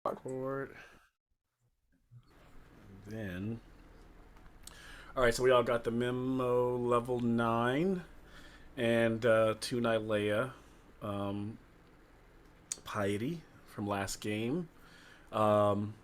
Court. Then, all right. So we all got the memo level 9 and two Nylea, um, piety from last game. Um,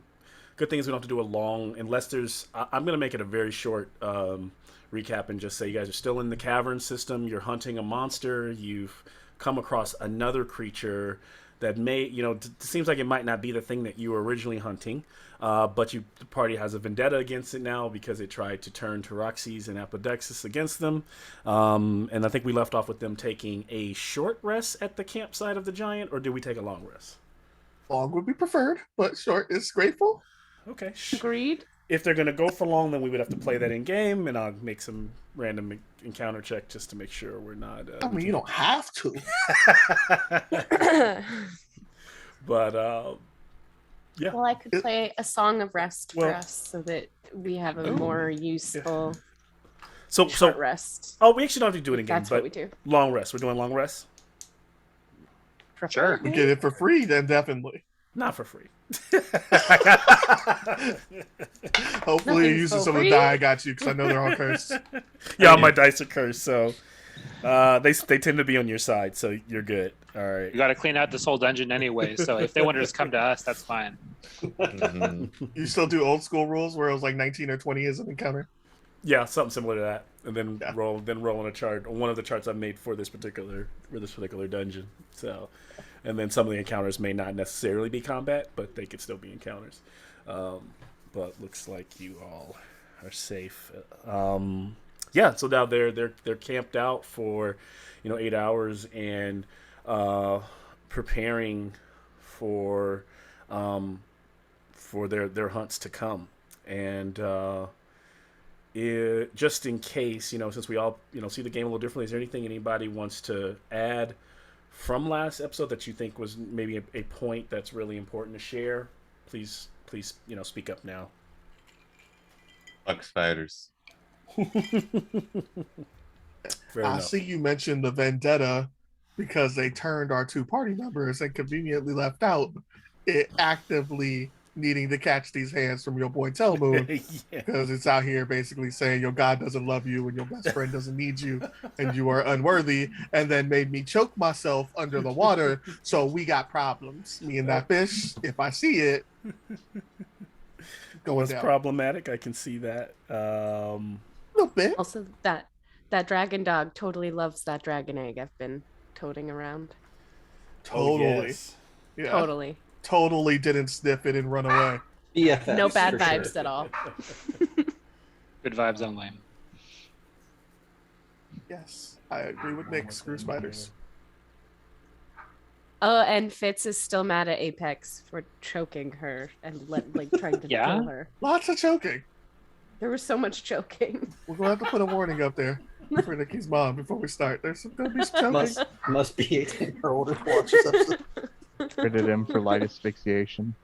Good thing is we don't have to do a long, unless there's. I'm going to make it a very short recap and just say you guys are still in the cavern system. You're hunting a monster. You've come across another creature that may, seems like it might not be the thing that you were originally hunting. But the party has a vendetta against it now because it tried to turn Taroxes and Apodexis against them. And I think we left off with them taking a short rest at the campsite of the giant, or did we take a long rest? Long would be preferred, but short is grateful. Okay. Agreed. If they're going to go for long, then we would have to play that in game, and I'll make some random encounter check just to make sure we're not. I mean, you don't have to. But yeah. Well, I could play a song of rest for us so that we have a more useful short rest. Oh, we actually don't have to do it in game. That's what we do. Long rest. We're doing long rest. Sure. We get it for free, then definitely. Not for free. Hopefully, you're using some of the die I got you because I know they're all cursed. Yeah, all my dice are cursed, so they tend to be on your side, so you're good. All right. You got to clean out this whole dungeon anyway, so if they want to just come to us, that's fine. You still do old school rules where it was like 19 or 20 as an encounter? Yeah, something similar to that, and then roll on a chart on one of the charts I've made for this particular dungeon. So, and then some of the encounters may not necessarily be combat, but they could still be encounters. But looks like you all are safe. Yeah, so now they're camped out for 8 hours and preparing for their hunts to come. And just in case, since we all see the game a little differently, is there anything anybody wants to add from last episode that you think was maybe a point that's really important to share? Please speak up now. Fuck spiders. I see you mentioned the vendetta because they turned our two party members and conveniently left out it actively needing to catch these hands from your boy Telmoon because it's out here basically saying your God doesn't love you and your best friend doesn't need you and you are unworthy, and then made me choke myself under the water. So we got problems. Me and that fish, if I see it, was problematic. I can see that. A little bit. Also, that dragon dog totally loves that dragon egg I've been toting around. Totally. Oh, yes. Yeah. Totally didn't sniff it and run away. Yeah. No bad vibes at all. Good vibes only. Yes, I agree with Nick. Screw spiders. Oh, and Fitz is still mad at Apex for choking her and trying to kill her. Lots of choking. There was so much choking. We're gonna have to put a warning up there for Nikki's mom before we start. There's gonna be some choking. Must be 18 or older to watch this episode. Credit him for light asphyxiation.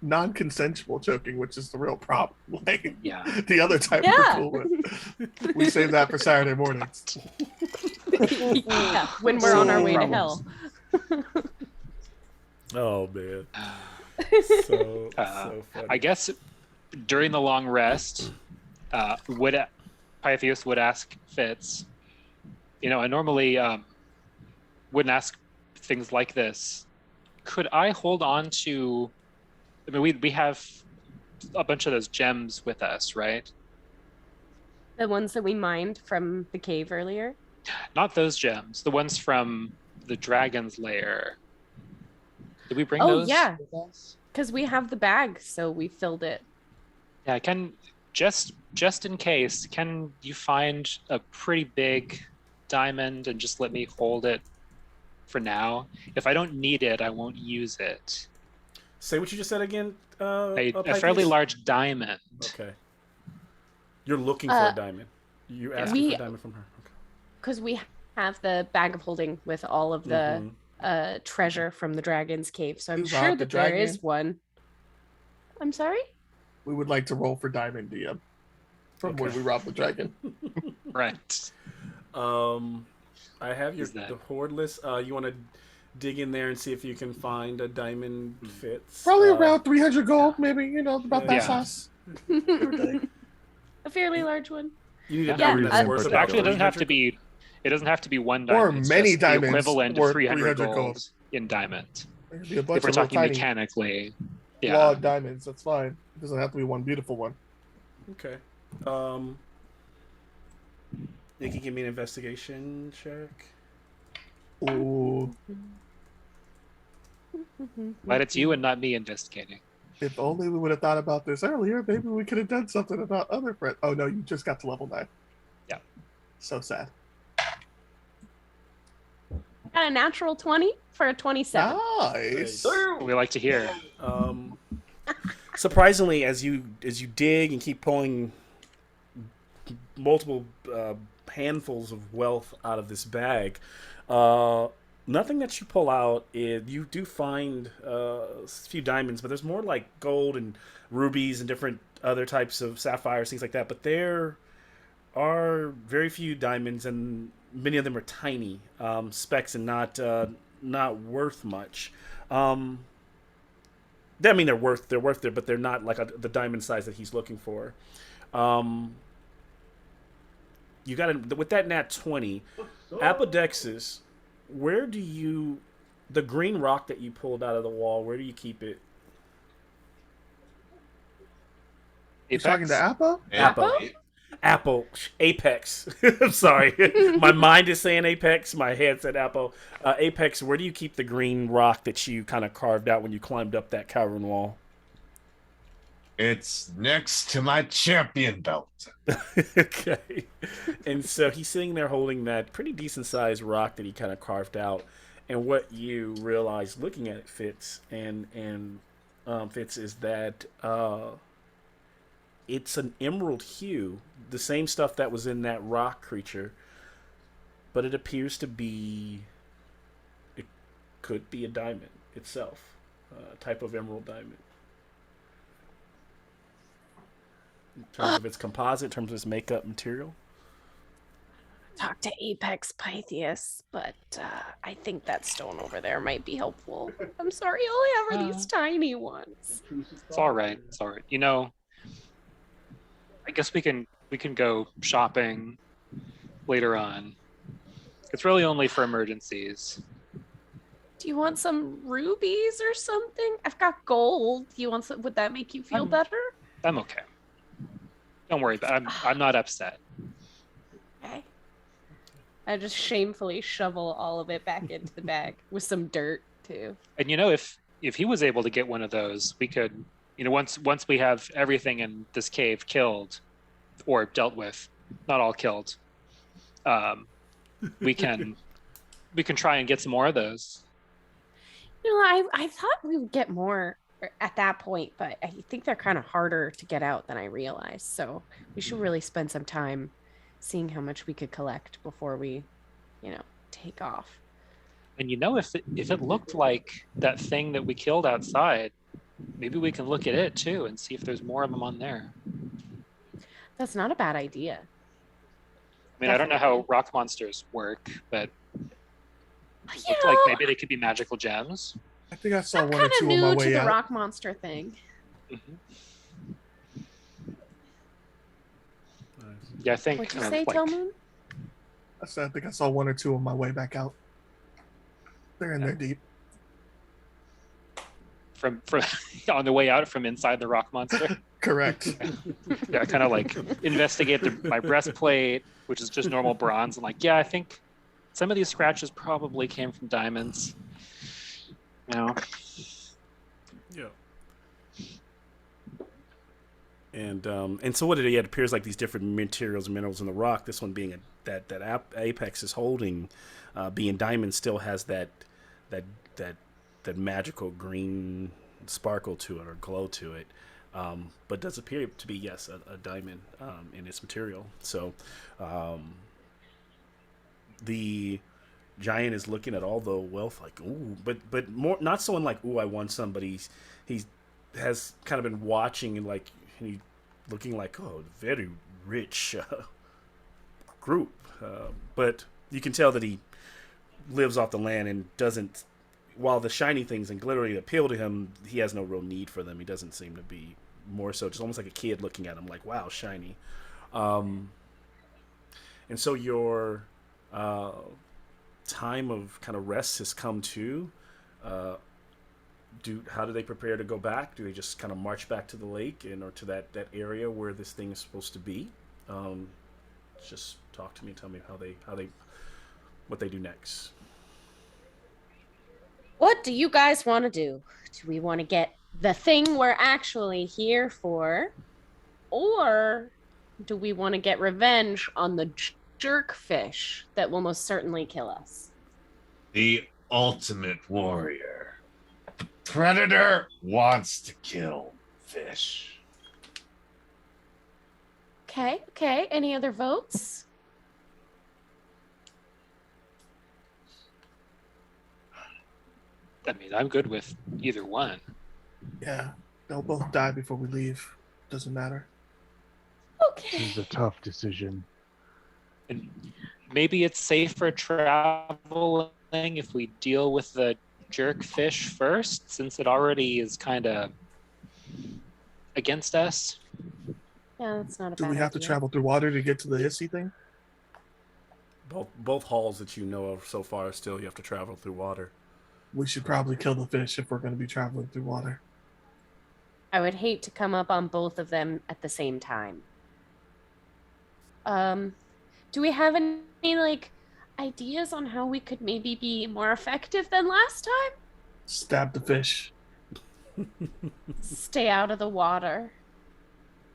Non-consensual choking, which is the real problem. Like, yeah, the other type we're cool with. We save that for Saturday mornings. Yeah, when we're on our way to hell. Oh man, so funny. I guess during the long rest, Pythias would ask Fitz. I normally wouldn't ask things like this. Could I hold on to? I mean, we have a bunch of those gems with us, right? The ones that we mined from the cave earlier? Not those gems. The ones from the dragon's lair. Did we bring those? Oh, yeah. Because we have the bag, so we filled it. Yeah, just in case, can you find a pretty big diamond and just let me hold it for now? If I don't need it, I won't use it. Say what you just said again. A fairly large diamond. Okay. You're looking for a diamond. You asked for a diamond from her. Okay. Because we have the bag of holding with all of the treasure from the dragon's cave, so I'm sure that there is one. I'm sorry? We would like to roll for diamond, DM. From when we robbed the dragon. Right. I have the horde list. You want to dig in there and see if you can find a diamond fits? Probably around 300 gold, maybe. About that size. A fairly large one. You need a diamond that's worth about actually, it doesn't have to be. It doesn't have to be one diamond. Or it's many just diamonds the equivalent of 300 gold in diamond. Be a bunch if we're of talking tiny mechanically, flawed diamonds, that's fine. It doesn't have to be one beautiful one. Okay. You can give me an investigation check. Ooh. But it's you and not me investigating. If only we would have thought about this earlier, maybe we could have done something about other friends. Oh no, you just got to level 9. Yeah. So sad. Got a natural 20 for a 27. Nice. We like to hear. Surprisingly, as you dig and keep pulling multiple handfuls of wealth out of this bag, nothing that you pull out. You do find a few diamonds, but there's more like gold and rubies and different other types of sapphires, things like that. But there are very few diamonds, and many of them are tiny specks and not worth much. I mean, they're worth it, but they're not like the diamond size that he's looking for. You got with that nat 20, Apodexis. Where do the green rock that you pulled out of the wall? Where do you keep it? You talking to Apple? Apple. Apex. I'm sorry. My mind is saying Apex. My head said Apple. Apex, where do you keep the green rock that you kind of carved out when you climbed up that cavern wall? It's next to my champion belt. Okay. And so he's sitting there holding that pretty decent sized rock that he kind of carved out. And what you realize looking at it, Fitz, Fitz, is that it's an emerald hue, the same stuff that was in that rock creature, but it appears to be, it could be a diamond itself, a type of emerald diamond. In terms of its composite, in terms of its makeup material. Talk to Apex Pythias, but I think that stone over there might be helpful. I'm sorry, all I have are these tiny ones. It's all right. It's all right. I guess we can go shopping later on. It's really only for emergencies. Do you want some rubies or something? I've got gold. Do you want some? Would that make you feel better? I'm okay. Don't worry about it. I'm not upset. Okay. I just shamefully shovel all of it back into the bag with some dirt too. And if he was able to get one of those, we could, once we have everything in this cave killed or dealt with, not all killed, we can try and get some more of those. I thought we would get more at that point, but I think they're kind of harder to get out than I realized. So we should really spend some time seeing how much we could collect before we, take off. And if it looked like that thing that we killed outside, maybe we can look at it too and see if there's more of them on there. That's not a bad idea. I mean, I don't know how rock monsters work, but it looked like maybe they could be magical gems. I think I saw I'm one or two on my way out. kind of new to the rock monster thing. Mm-hmm. Yeah, I think. What'd you say, Telmoon? I think I saw one or two on my way back out. They're in there deep. From on the way out from inside the rock monster. Correct. Yeah, kind of like investigate my breastplate, which is just normal bronze, and I think some of these scratches probably came from diamonds. Yeah. And so what it appears like these different materials and minerals in the rock. This one being that Apex is holding, being diamond, still has that magical green sparkle to it or glow to it, but does appear to be a diamond in its material. So the giant is looking at all the wealth like, ooh, but more not so in like, ooh, I won some, but he has kind of been watching and he looking like, oh, very rich group, but you can tell that he lives off the land and doesn't. While the shiny things and glittery appeal to him, he has no real need for them. He doesn't seem to be more so just almost like a kid looking at him, like, wow, shiny. And so your time of kind of rest has come to. How do they prepare to go back? Do they just kind of march back to the lake or to that area where this thing is supposed to be? Just talk to me. Tell me what they do next. What do you guys want to do? Do we want to get the thing we're actually here for, or do we want to get revenge on the jerkfish that will most certainly kill us? The ultimate warrior. The predator wants to kill fish. Okay. Any other votes? I mean, I'm good with either one. Yeah, they'll both die before we leave. Doesn't matter. Okay. This is a tough decision. And maybe it's safer traveling if we deal with the jerkfish first, since it already is kind of against us. Yeah, that's not a Do bad we have to idea. travel through water to get to the hissy thing? Both halls that you know of so far still you have to travel through water. We should probably kill the fish if we're going to be traveling through water. I would hate to come up on both of them at the same time. Do we have any ideas on how we could maybe be more effective than last time? Stab the fish. Stay out of the water.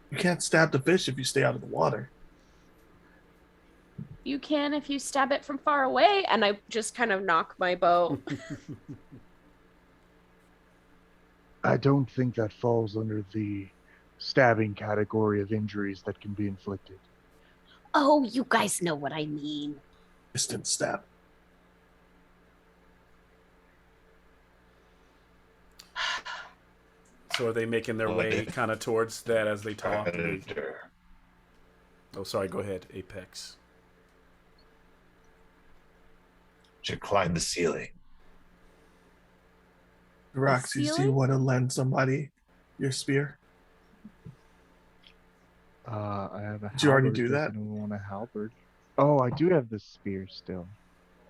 You can't stab the fish if you stay out of the water. You can if you stab it from far away, and I just kind of knock my bow. I don't think that falls under the stabbing category of injuries that can be inflicted. Oh, you guys know what I mean. Distant stab. So are they making their way kind of towards that as they talk? Predator. Oh, sorry. Go ahead, Apex. Should climb the ceiling. Roxy, do you ceiling? want to lend somebody your spear? I have a Did you already halberd. do Does that? anyone want a halberd? Oh, I do have the spear still.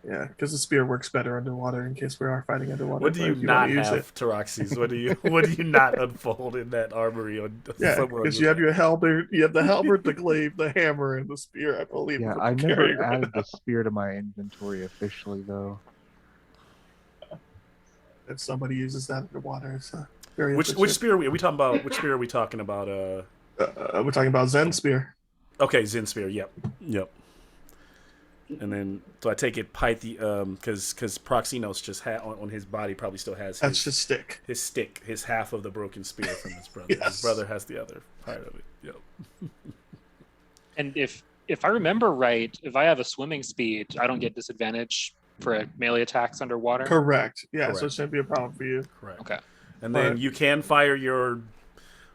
Yeah, because the spear works better underwater in case we are fighting underwater. What do but you if not wanna use have, Taroxys? What do you not unfold in that armory? Yeah, because you have your halberd, you have the halberd, the glaive, the hammer, and the spear. I believe. Yeah, is what I you're never carrying right added now. the spear to my inventory officially, though. If somebody uses that underwater, it's very Which efficient. spear are we talking about? Which spear are we talking about? We're talking about Zen spear. Okay, Zen spear. Yep. And then, so I take it Python, because Proxinos just had on his body probably still has That's just stick. his stick, his half of the broken spear from his brother. Yes. His brother has the other part of it. Yep. And if I remember right, if I have a swimming speed, I don't get disadvantage for melee attacks underwater. Correct. Yeah, so it Correct. shouldn't be a problem for you. Correct. Okay. And then But- you can fire your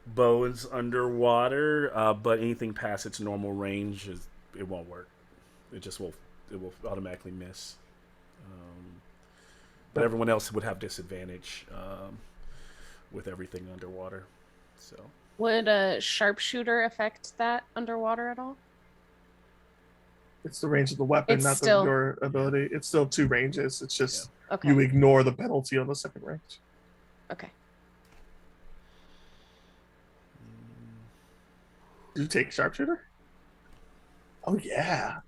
bows underwater, but anything past its normal range it won't work. It will automatically miss. But everyone else would have disadvantage with everything underwater. So Would a sharpshooter affect that underwater at all? It's the range of the weapon, It's not still- your ability. It's still two ranges. It's just Okay. you ignore the penalty on the second range. Okay. Do you take sharpshooter? Oh yeah.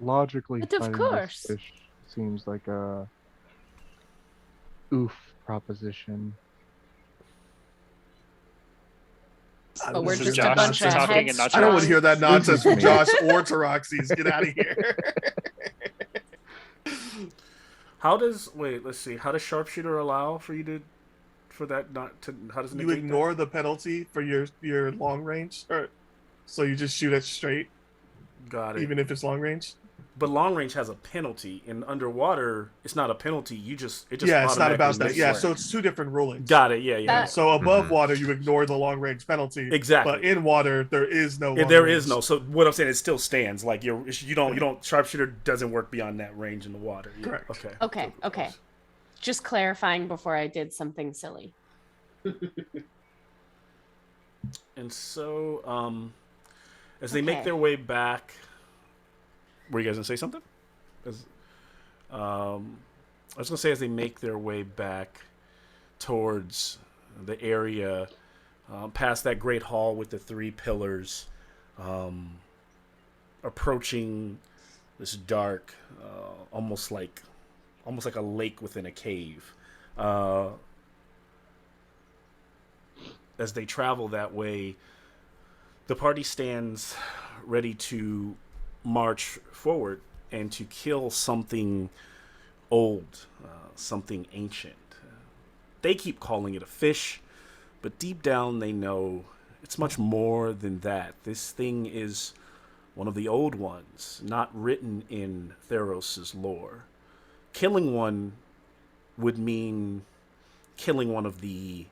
Logically, But of fighting course. this fish seems like a oof proposition. I But don't we're wanna just hear a that bunch of nonsense. talking and not I don't want to hear that nonsense from me. Josh or Taroxys. Get out of here. how does let's see. How does sharpshooter allow for you to how does it You negate ignore the penalty for your long range, or so you just shoot it straight, that? Got it. even if it's long range. But long range has a penalty, and underwater, it's not a penalty. It just it's not about that. makes Yeah, it. so it's two different rulings. Got it. Yeah. So above water, you ignore the long range penalty. Exactly. But in water, there is no. There is no. So what I'm saying, it still stands. Like you don't sharpshooter doesn't work beyond that range in the water. Yeah. Correct. Okay. Just clarifying before I did something silly. And so, as they make their way back, were you guys gonna say something? I was gonna say as they make their way back towards the area, past that great hall with the 3 pillars, approaching this dark, almost like a lake within a cave. As they travel that way, the party stands ready to march forward and to kill something old, something ancient. They keep calling it a fish, but deep down they know it's much more than that. This thing is one of the old ones, not written in THEROS' lore. Killing one would mean killing one of the,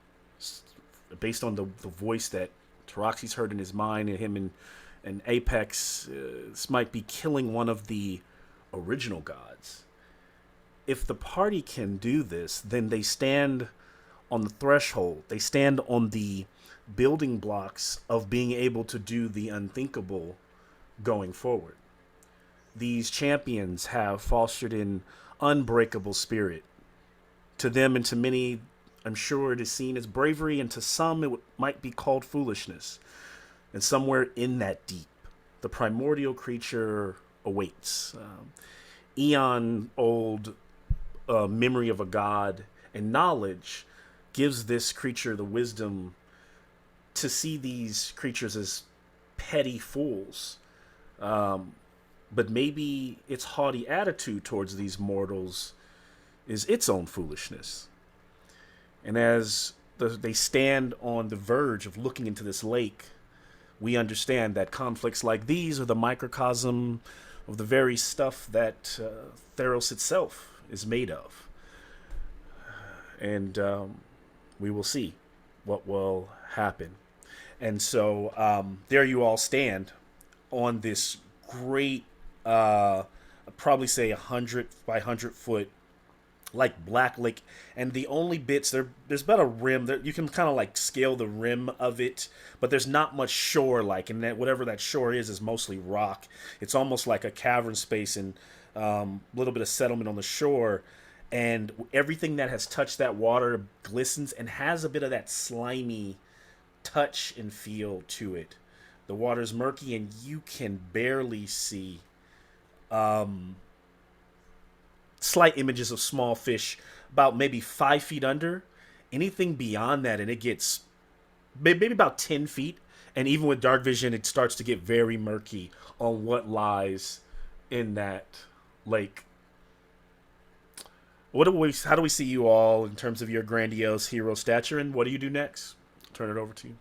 based on the voice that Taroxy's heard in his mind, and him and Apex, this might be killing one of the original gods. If the party can do this, then they stand on the threshold. They stand on the building blocks of being able to do the unthinkable going forward. These champions have fostered an unbreakable spirit. To them and to many, I'm sure it is seen as bravery, and to some it might be called foolishness. And somewhere in that deep, the primordial creature awaits. Eon-old memory of a god and knowledge gives this creature the wisdom to see these creatures as petty fools. But maybe its haughty attitude towards these mortals is its own foolishness. And as they stand on the verge of looking into this lake, we understand that conflicts like these are the microcosm of the very stuff that THEROS itself is made of. And we will see what will happen. And so there you all stand on this great, I'd probably say 100 by 100 foot, like black lake, and the only bits there's about a rim that you can kind of like scale the rim of it, but there's not much shore, like, and that whatever that shore is mostly rock. It's almost like a cavern space and a little bit of settlement on the shore, and everything that has touched that water glistens and has a bit of that slimy touch and feel to it. The water's murky and you can barely see slight images of small fish about maybe 5 feet under. Anything beyond that and it gets maybe about 10 feet, and even with dark vision it starts to get very murky on what lies in that lake. How do we see you all in terms of your grandiose hero stature, and what do you do next? Turn it over to you.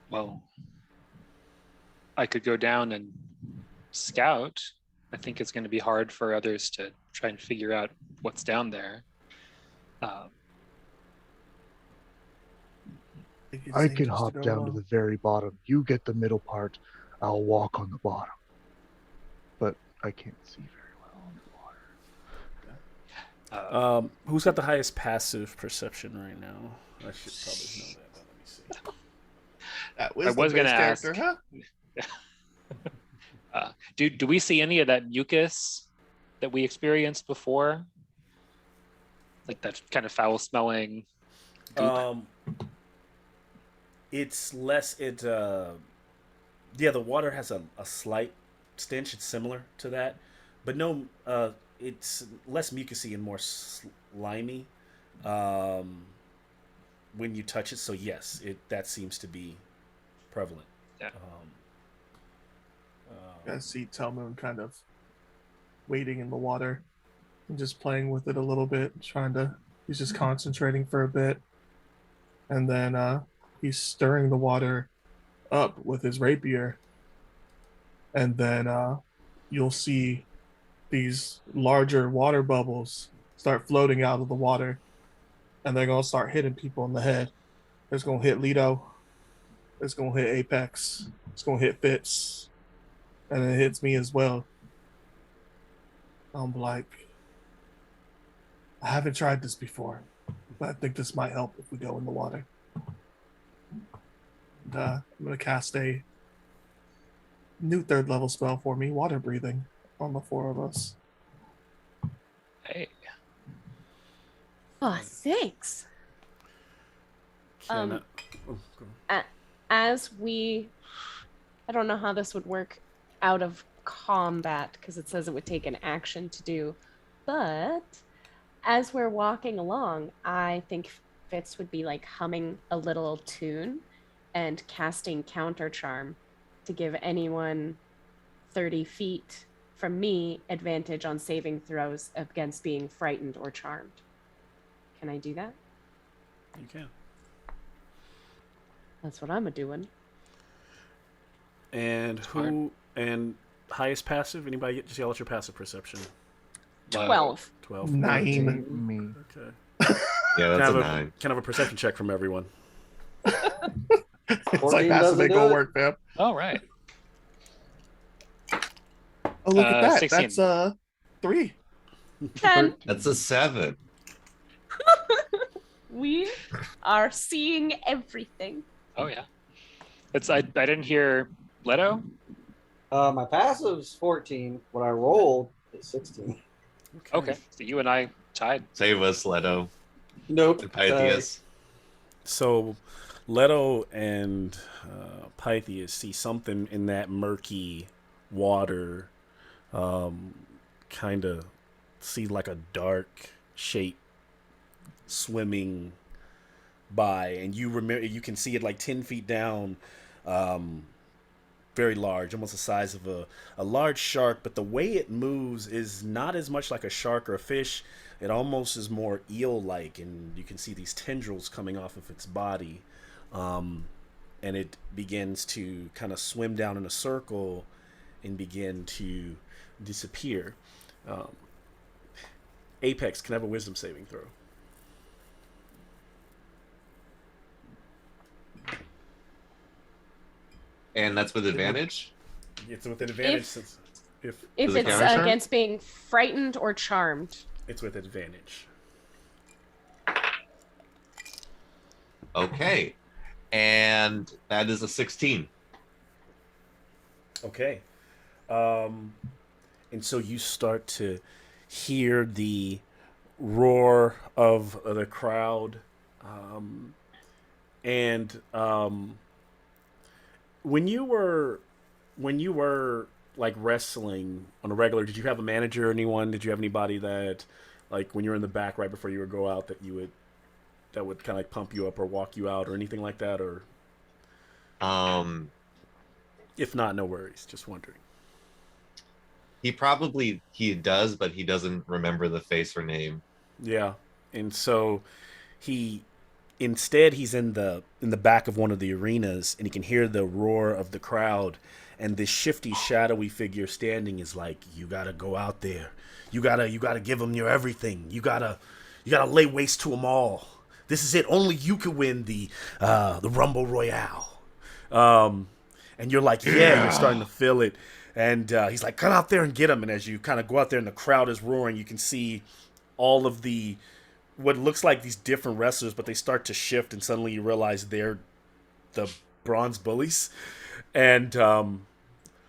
Well, I could go down and scout. I think it's going to be hard for others to try and figure out what's down there. I can hop down to the very bottom. You get the middle part. I'll walk on the bottom. But I can't see very well underwater. Who's got the highest passive perception right now? I should probably know that, but let me see. That I was going to ask. Huh? Do we see any of that mucus that we experienced before? Like that kind of foul-smelling goop? It's less. The water has a slight stench. It's similar to that, but no. It's less mucusy and more slimy when you touch it. So yes, that seems to be prevalent. Yeah. I see Telmoon kind of wading in the water and just playing with it a little bit, he's just concentrating for a bit. And then he's stirring the water up with his rapier. And then you'll see these larger water bubbles start floating out of the water. And they're going to start hitting people in the head. It's going to hit Leto. It's going to hit Apex. It's going to hit Fitz. And it hits me as well. I'm like, I haven't tried this before, but I think this might help if we go in the water. And, I'm going to cast a new 3rd level spell for me, water breathing, on the 4 of us. Hey. Oh, thanks. Can As I don't know how this would work out of combat because it says it would take an action to do, but as we're walking along, I think Fitz would be like humming a little tune and casting counter charm to give anyone 30 feet from me advantage on saving throws against being frightened or charmed. Can I do that? You can. That's what I'm a doing. And who and highest passive? Anybody just yell out your passive perception? 12. 12. 9. Me. Okay. Yeah, that's Can a I 9. have a perception check from everyone? It's 14 like passing doesn't ain't do gonna it. work, fam. All right. Oh, look at that. 16. That's 3. 10. That's a 7. We are seeing everything. Oh yeah. I didn't hear Leto. My passive's 14. What I rolled is 16. Okay. So you and I tied. Save us, Leto. Nope. And Pythias. So, Leto and Pythias see something in that murky water, kind of see like a dark shape swimming by, and you can see it like 10 feet down, very large, almost the size of a large shark, but the way it moves is not as much like a shark or a fish. It almost is more eel-like, and you can see these tendrils coming off of its body, and it begins to kind of swim down in a circle and begin to disappear. Apex can have a wisdom saving throw. And that's with advantage? It's with an advantage If- since if If Does it it's count as charm? against being frightened or charmed. it's with advantage. Okay. And that is a 16. Okay. And so you start to hear the roar of the crowd. And when you were like wrestling on a regular, did you have a manager or anyone? Did you have anybody that, like, when you were in the back right before you would go out, that would kind of like pump you up or walk you out or anything like that? Or if not, no worries. Just wondering. He does, but he doesn't remember the face or name. Yeah, and so he's in the back of one of the arenas, and he can hear the roar of the crowd, and this shifty, shadowy figure standing is like, "You gotta go out there. You gotta give them your everything. You gotta lay waste to them all. This is it. Only you can win the Rumble Royale." And you're like, yeah, you're starting to feel it. And he's like, "Come out there and get him." And as you kind of go out there and the crowd is roaring, you can see all of what looks like these different wrestlers, but they start to shift, and suddenly you realize they're the Bronze Bullies. And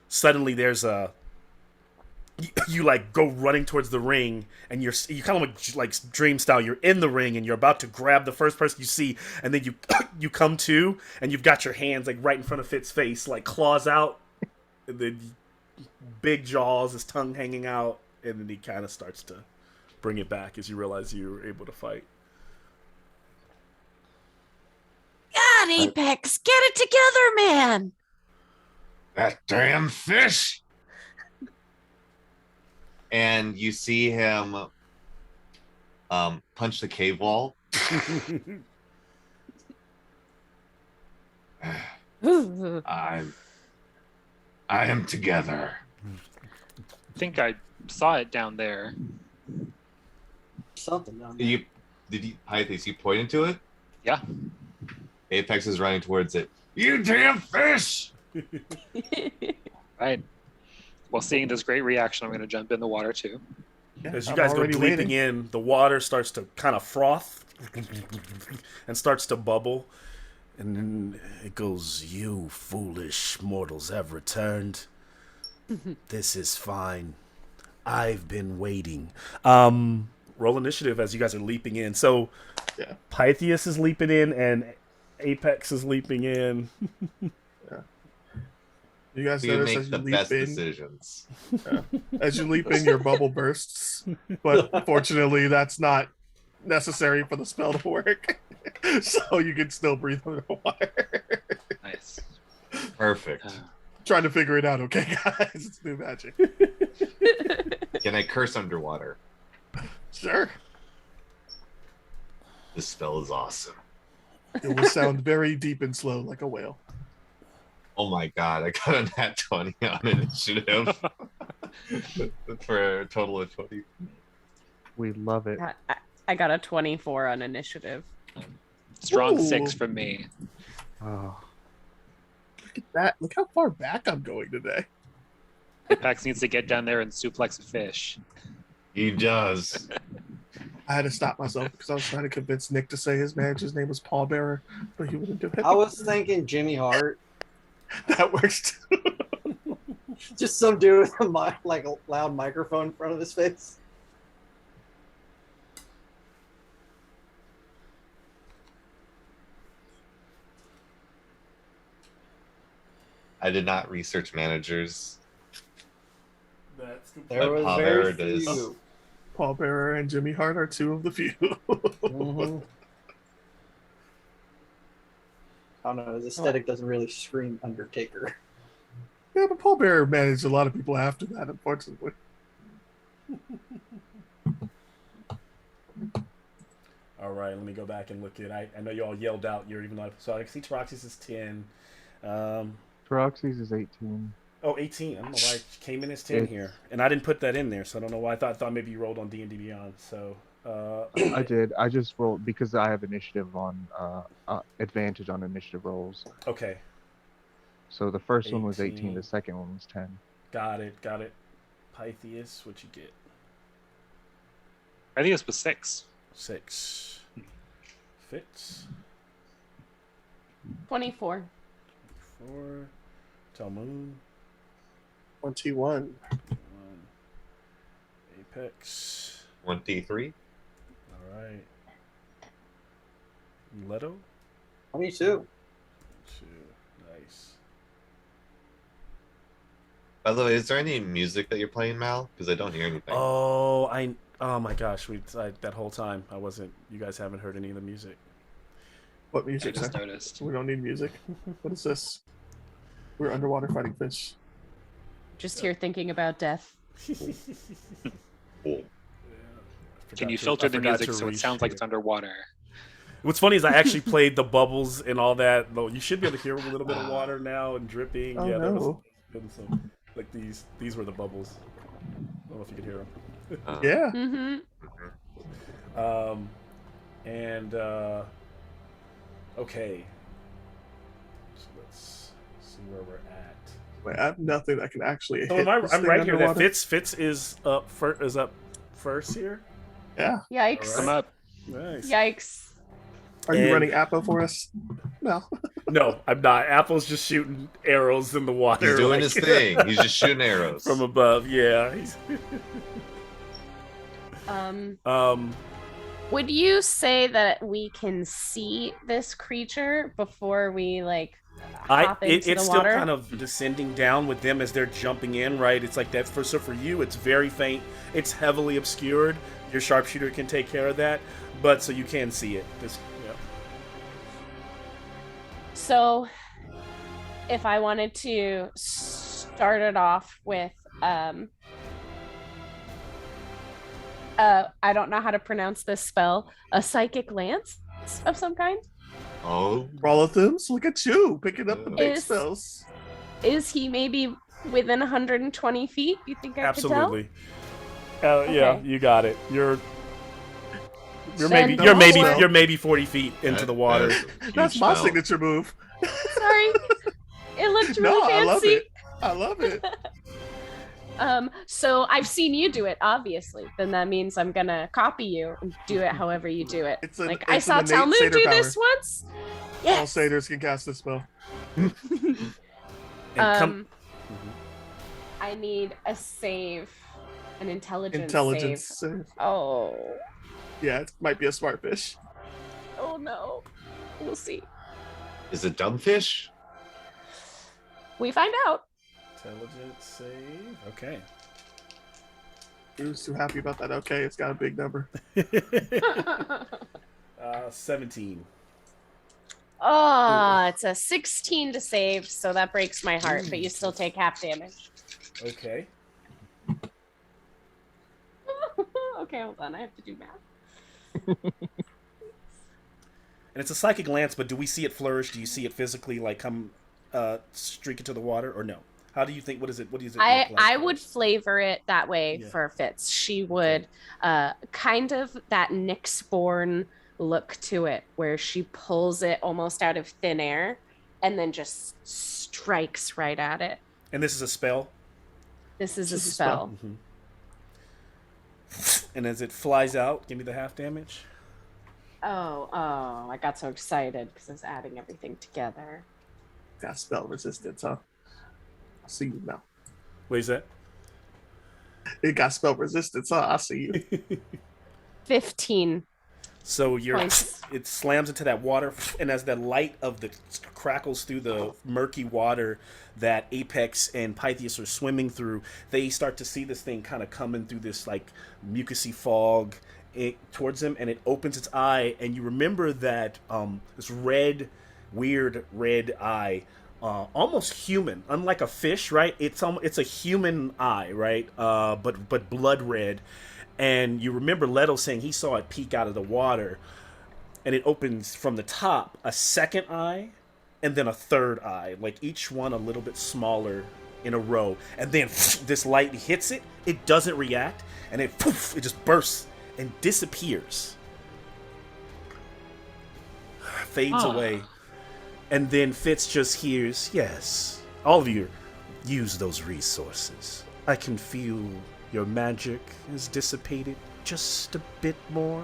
suddenly there's you like go running towards the ring, and you kind of like dream style. You're in the ring, and you're about to grab the first person you see, and then you come to, and you've got your hands like right in front of Fitz's face, like claws out, and then big jaws, his tongue hanging out, and then he kind of starts to bring it back as you realize you were able to fight. God, Apex, get it together, man. That damn fish! And you see him punch the cave wall. I am together. I think I saw it down there. Something down there. Pythes, you pointed to it? Yeah. Apex is running towards it. You damn fish! Right. Well, seeing this great reaction, I'm going to jump in the water too. Yeah, As you I'm guys go already leaping waiting. in, the water starts to kind of froth and starts to bubble. And then it goes, "You foolish mortals have returned. This is fine. I've been waiting." Roll initiative as you guys are leaping in. So Yeah. Pythias is leaping in and Apex is leaping in. You guys We notice make as you the leap best in, decisions. as you leap in, your bubble bursts. But fortunately, that's not necessary for the spell to work. So you can still breathe underwater. Nice. Perfect. Trying to figure it out, okay, guys? It's new magic. Can I curse underwater? Sure. This spell is awesome. It will sound very deep and slow like a whale. Oh my god, I got a nat 20 on initiative. For a total of 20. We love it. I got a 24 on initiative. Strong Ooh. 6 from me. Oh, Look at that. Look how far back I'm going today. Apex needs to get down there and suplex a fish. He does. I had to stop myself because I was trying to convince Nick to say his manager's name was Paul Bearer, but he wouldn't do it. I was thinking Jimmy Hart. That works too. Just some dude with a like a loud microphone in front of his face. I did not research managers. That's There was Paul very Bearer does. few. Paul Bearer and Jimmy Hart are two of the few. Mhm. I don't know. His aesthetic doesn't really scream Undertaker. Yeah, but Paul Bearer managed a lot of people after that, unfortunately. All right, let me go back and look at. I know you all yelled out. You're even like, so I see Troxys is 10. Peroxy's is 18. Oh, 18. I don't know why it came in as 10 here, and I didn't put that in there, so I don't know why. I thought maybe you rolled on D&D Beyond. So I did. I just rolled because I have initiative on advantage on initiative rolls. Okay, So the first one was 18. 18. The second one was 10. got it. Pythias, what you get? I think this was 6. 6. Fitz. 24. 4. Talmoon. 21. Apex. 23. All right. Leto. 22. 2. Nice. By the way, is there any music that you're playing, Mal? Because I don't hear anything. Oh my gosh! That whole time I wasn't. You guys haven't heard any of the music. What I music? just sir? noticed. We don't need music. What is this? We're underwater fighting fish. Just here thinking about death. Can you filter the music so it sounds like it's underwater? What's funny is I actually played the bubbles and all that. Though you should be able to hear a little bit of water now and dripping. Oh, yeah, there was no. some, like these were the bubbles. I don't know if you could hear them. Yeah. Mm-hmm. And okay. So let's see where we're at. Wait, I have nothing that can actually So hit I'm this thing right here. That underwater. Fitz is up first here. Yeah. Yikes. Come up. Nice. Yikes. Are you And- running Appo for us? No. No, I'm not. Apple's just shooting arrows in the water. He's doing like, his thing. He's just shooting arrows. from above. Yeah. He's, Would you say that we can see this creature before we like hop into it's the still water? kind of descending down with them as they're jumping in, right? It's like that. So for you, it's very faint. It's heavily obscured. Your sharpshooter can take care of that, but so you can see it. Yeah. So, if I wanted to start it off with, I don't know how to pronounce this spell, a psychic lance of some kind. Oh. Rolothims, look at you picking up the big Is- spells. Is he maybe within 120 feet? You think I Absolutely. Yeah, Okay. you got it. You're Then before- maybe 40 feet into the water. That's a huge That's my spell. signature move. could tell? Sorry. It looked No, really I love fancy. it. I love it. So I've seen you do it, obviously. Then that means I'm gonna copy you and do it however you do it. It's I an saw innate Talmud satyr do power. this once. All Yes. satyrs can cast this spell. And I need a save, an intelligence Intelligence save. save. Oh, Yeah, it might be a smart fish. oh no. We'll see. Is it dumb fish? We find out. Intelligence save. Okay. Who's too happy about that? Okay, it's got a big number. 17. Oh, it's a 16 to save, so that breaks my heart, but you still take half damage. Okay. Okay, hold on. I have to do math. And it's a psychic lance, but do we see it flourish? Do you see it physically like come streak into the water, or no? How do you think? What is it? What is it? I look like? would flavor it that way Yeah. for Fitz. She would kind of that Nyxborn look to it, where she pulls it almost out of thin air and then just strikes right at it. And this is a spell. This is a Just a spell. spell. Mm-hmm. And as it flies out, give me the half damage. Oh, I got so excited because I was adding everything together. Got spell resistance, huh? I see you now. What is that? It got spell resistance, huh? I see you. 15 So points. it slams into that water, and as the light of the crackles through the murky water that Apex and Pythias are swimming through, they start to see this thing kind of coming through this like mucusy fog towards them, and it opens its eye, and you remember that this weird red eye, almost human, unlike a fish, right? It's a human eye, right? But blood red. And you remember Leto saying he saw it peek out of the water, and it opens from the top a second eye, and then a third eye, like each one a little bit smaller in a row. And then this light hits it. It doesn't react, and it just bursts and disappears, fades away. And then Fitz just hears, "Yes, all of you use those resources. I can feel your magic has dissipated just a bit more."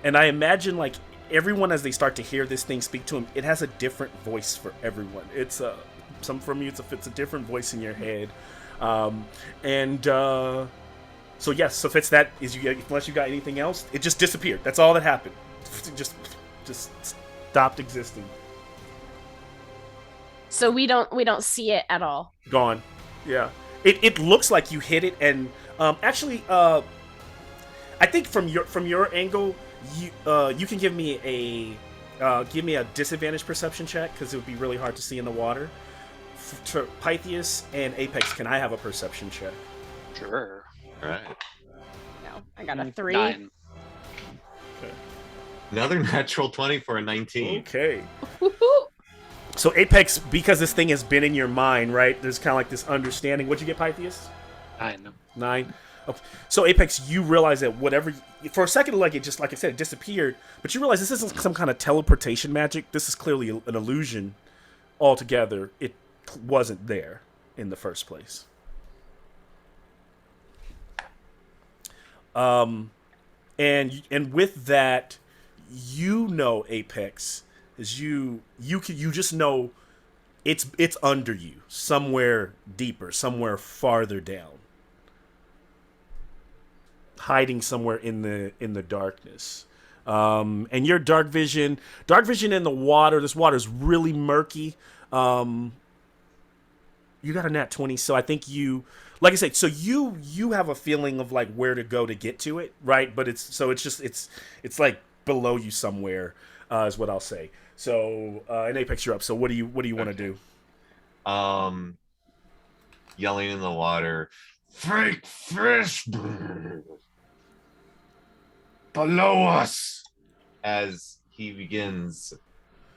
And I imagine, like, everyone, as they start to hear this thing speak to him, it has a different voice for everyone. It's some from you, it's a different voice in your head. So yes, so Fitz, that is, unless you got anything else, it just disappeared. That's all that happened. It just stopped existing. So we don't see it at all. Gone. Yeah. It looks like you hit it, and actually, I think from your angle, you can give me a disadvantage perception check, because it would be really hard to see in the water. To Pythias and Apex, can I have a perception check? Sure. All right. No, I got a 3. 9. Another natural 20 for a 19. Okay. So Apex, because this thing has been in your mind, right? There's kind of like this understanding. What'd you get, Pythias? 9. 9. Okay. So Apex, you realize that whatever, for a second, like it just, like I said, it disappeared. But you realize this isn't some kind of teleportation magic. This is clearly an illusion altogether. It wasn't there in the first place. And with that, Apex, is you just know it's under you, somewhere deeper, somewhere farther down, hiding somewhere in the darkness. And your dark vision in the water. This water is really murky. You got a nat 20, so I think you, like I said, so you have a feeling of like where to go to get to it, right? But it's like below you somewhere, is what I'll say. So, in Apex, you're up. So what do you want to do? Yelling in the water, Freak fish below us as he begins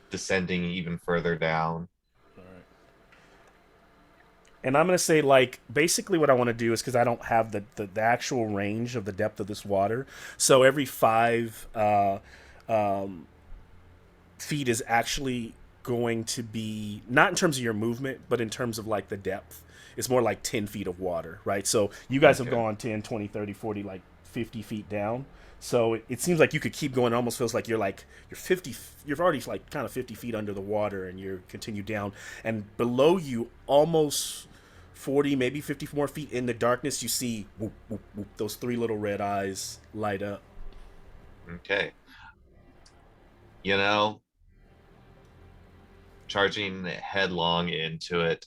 descending even further down. All right. And I'm going to say, like, basically what I want to do is, because I don't have the actual range of the depth of this water, so every 5 feet is actually going to be, not in terms of your movement, but in terms of, like, the depth. It's more like 10 feet of water, right? So you guys have gone 10, 20, 30, 40, like 50 feet down. So it seems like you could keep going. It almost feels like you're 50, you're already like kind of 50 feet under the water, and you continue down. And below you, almost 40, maybe 50 more feet in the darkness, you see whoop, whoop, whoop, those 3 little red eyes light up. Okay. You know, charging headlong into it,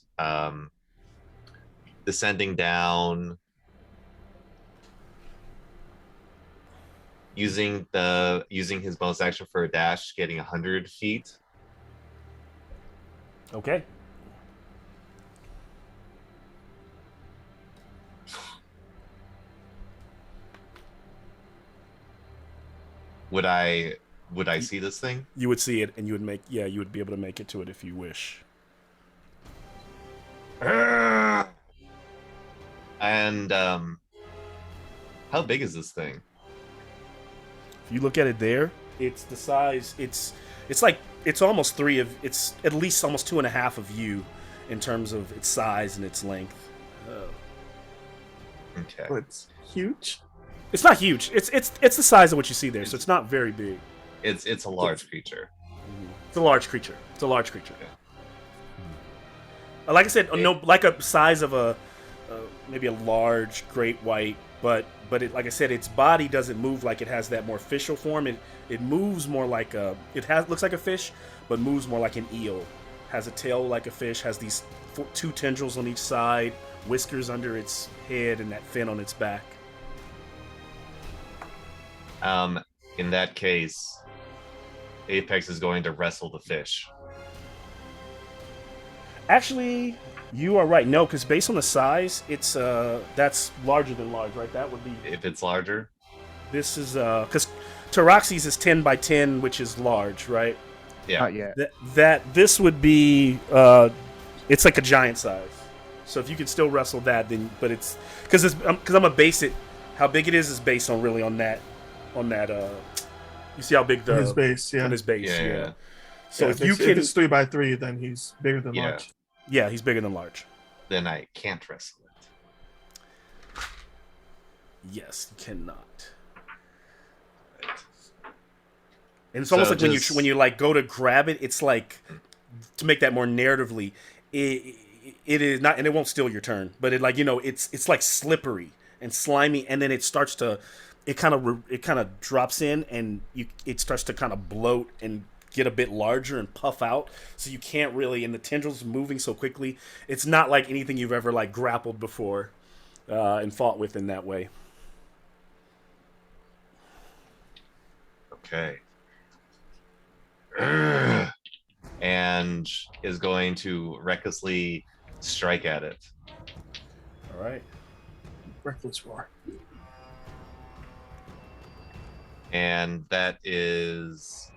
descending down, using his bonus action for a dash, getting 100 feet. Okay. Would I see this thing? You would see it, and you would you would be able to make it to it if you wish. And how big is this thing? If you look at it there, it's the size. It's like it's almost 3 of. It's at least almost 2.5 of you, in terms of its size and its length. Okay. Oh, it's huge. It's not huge. It's the size of what you see there, so it's not very big. It's a large creature. It's a large creature. It's a large creature. Okay. Like I said, no, like a size of a maybe a large great white, but it, like I said, its body doesn't move like it has that more official form. It moves more like looks like a fish, but moves more like an eel. Has a tail like a fish. Has these 2 tendrils on each side, whiskers under its head, and that fin on its back. In that case, Apex is going to wrestle the fish. Actually, you are right. No, because based on the size, it's that's larger than large, right? That would be. If it's larger, This is because Taroxy's is 10 by 10, which is large, right? yeah. Not yet. That this would be it's like a giant size. So if you can still wrestle that, then but it's because I'm gonna base it. How big it is based on really on that. You see how big the His base, yeah. on his base, Yeah, yeah. yeah. So Yeah, if you if can, it's 3 by 3, then he's bigger than Yeah. large. yeah, he's bigger than large. Then I can't wrestle it. Yes, you cannot. And it's So almost like just- when you like go to grab it, it's like to make that more narratively. It is not, and it won't steal your turn, but it like it's like slippery and slimy, and then it starts to it kind of drops in, and it starts to kind of bloat and get a bit larger and puff out, so you can't really, and the tendrils moving so quickly, it's not like anything you've ever like grappled before and fought with in that way. Okay. And is going to recklessly strike at it. All right. Reckless roar. And that is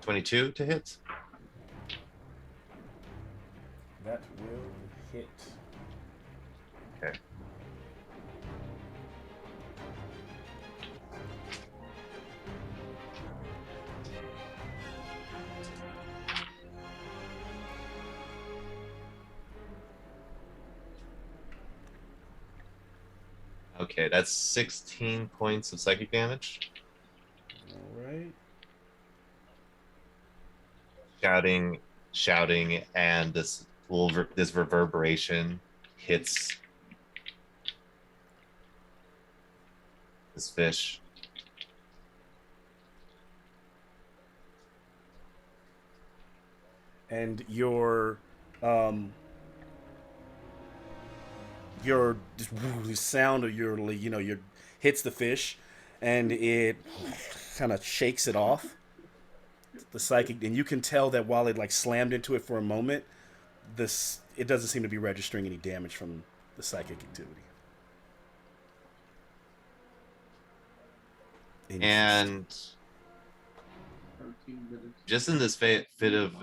22 to hit. That will hit. Okay. Okay, that's 16 points of psychic damage. All right. Shouting, and this reverberation hits this fish. And your the sound of your hits the fish, and it kind of shakes it off. The psychic, and you can tell that while it like slammed into it for a moment, it doesn't seem to be registering any damage from the psychic activity. And just in this fit of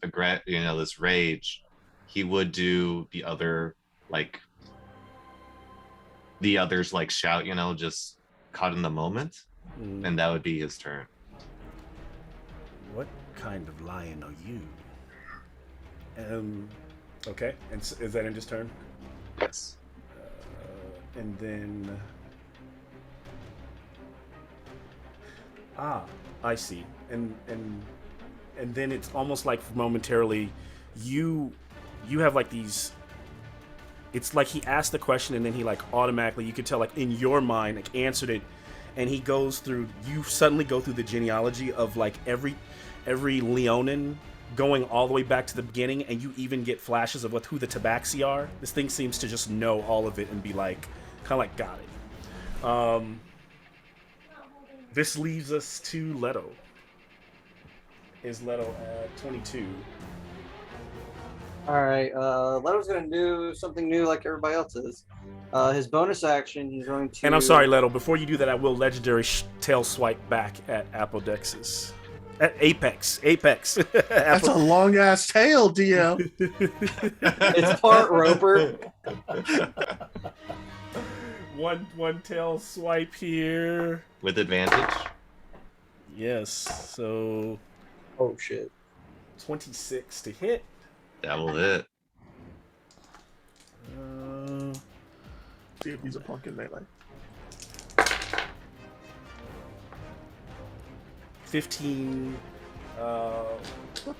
this rage, he would do the others like shout, just caught in the moment, and that would be his turn. What kind of lion are you? Okay, and is that in his turn? Yes. And then I see. And then it's almost like momentarily you have like these, it's like he asked the question and then he like automatically, you could tell like in your mind like answered it, and he goes through, you suddenly go through the genealogy of like every Leonin going all the way back to the beginning, and you even get flashes of who the Tabaxi are. This thing seems to just know all of it and be like kind of like got it. This leaves us to Leto. Is Leto at 22? All right. Leto's going to do something new like everybody else is. His bonus action, he's going to... And I'm sorry, Leto, before you do that, I will legendary tail swipe back at Apodex's. At Apex. That's a long-ass tail, DL. It's part Roper. One tail swipe here. With advantage? Yes, so... Oh, shit. 26 to hit. That will hit. See if he's a pumpkin melee. 15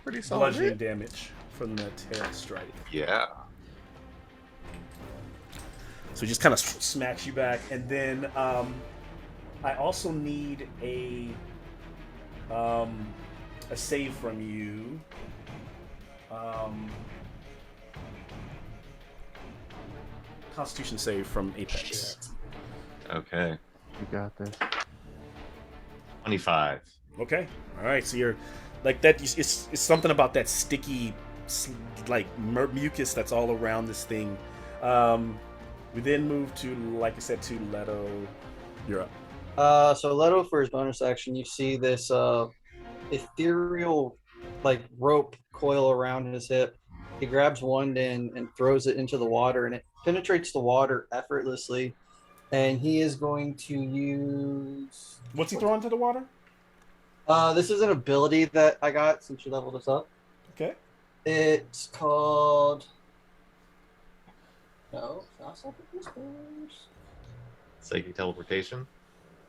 pretty solid bludgeoning damage from the tail strike. Yeah. So he just kind of smacks you back, and then I also need a save from you. Constitution save from Apex. Okay. You got this. 25. Okay. All right. So you're like that. It's something about that sticky, like mucus that's all around this thing. We then move to, like I said, to Leto. You're up. So Leto, for his bonus action, you see this ethereal, like rope coil around his hip. He grabs one and throws it into the water, and it penetrates the water effortlessly. And he is going to use... What's he throwing to the water? This is an ability that I got since you leveled us up. Okay. It's called... No, it's not Psychic teleportation?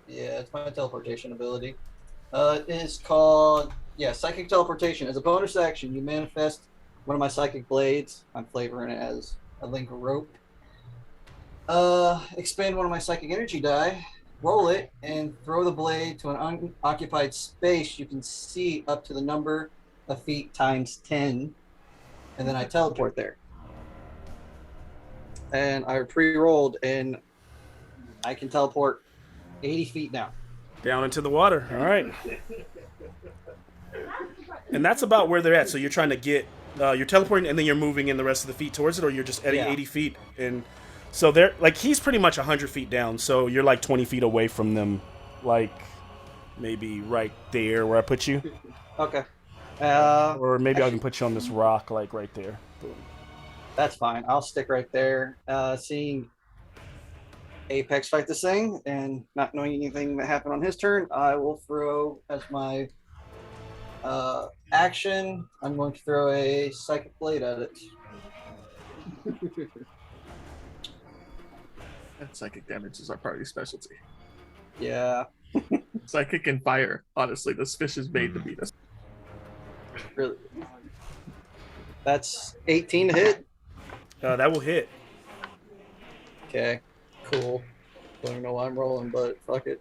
Yeah, it's my teleportation ability. It is called... Yeah, Psychic Teleportation. As a bonus action, you manifest one of my Psychic Blades. I'm flavoring it as a link of rope. Expand one of my Psychic Energy die, roll it, and throw the blade to an unoccupied space you can see up to the number of feet times 10, and then I teleport there. And I pre-rolled, and I can teleport 80 feet now. Down into the water. All right. And that's about where they're at. So you're trying to get, you're teleporting, and then you're moving in the rest of the feet towards it, or you're just at 80 feet. And so they're like, he's pretty much 100 feet down. So you're like 20 feet away from them, like maybe right there where I put you. Okay. Or maybe I can put you on this rock, like right there. Boom. That's fine. I'll stick right there. Seeing Apex fight this thing and not knowing anything that happened on his turn, I will throw as my action. I'm going to throw a Psychic Blade at it. And psychic damage is our party specialty. Yeah. Psychic and fire. Honestly, this fish is made to beat us. Really. That's 18 to hit. That will hit. Okay. Cool. Don't know why I'm rolling, but fuck it.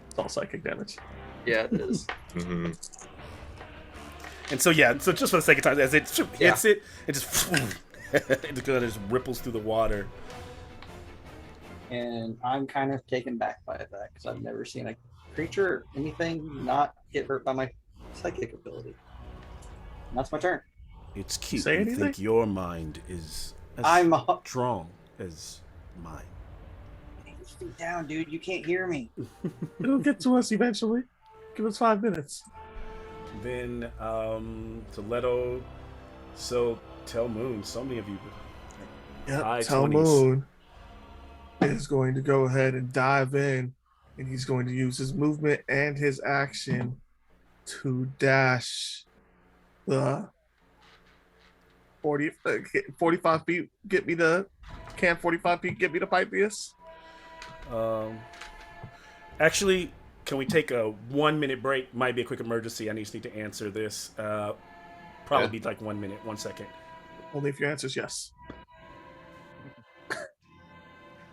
It's all psychic damage. Yeah, it is. Mm-hmm. And so yeah, so just for the sake of time, as it hits it just it just ripples through the water. And I'm kind of taken back by that because I've never seen a creature or anything not get hurt by my psychic ability. And that's my turn. It's cute. Say You anything? think your mind is I'm strong as mine. Stay down, dude. You can't hear me. It'll get to us eventually. Give us 5 minutes. Then Toledo. So tell Moon. So many of you. Yep. Tell Moon is going to go ahead and dive in, and he's going to use his movement and his action to dash the 45 feet. Get me the 45 feet. Get me the Pythias. Actually, can we take a 1 minute break? Might be a quick emergency. I just need to answer this. Probably be like 1 minute, 1 second. Only if your answer is yes.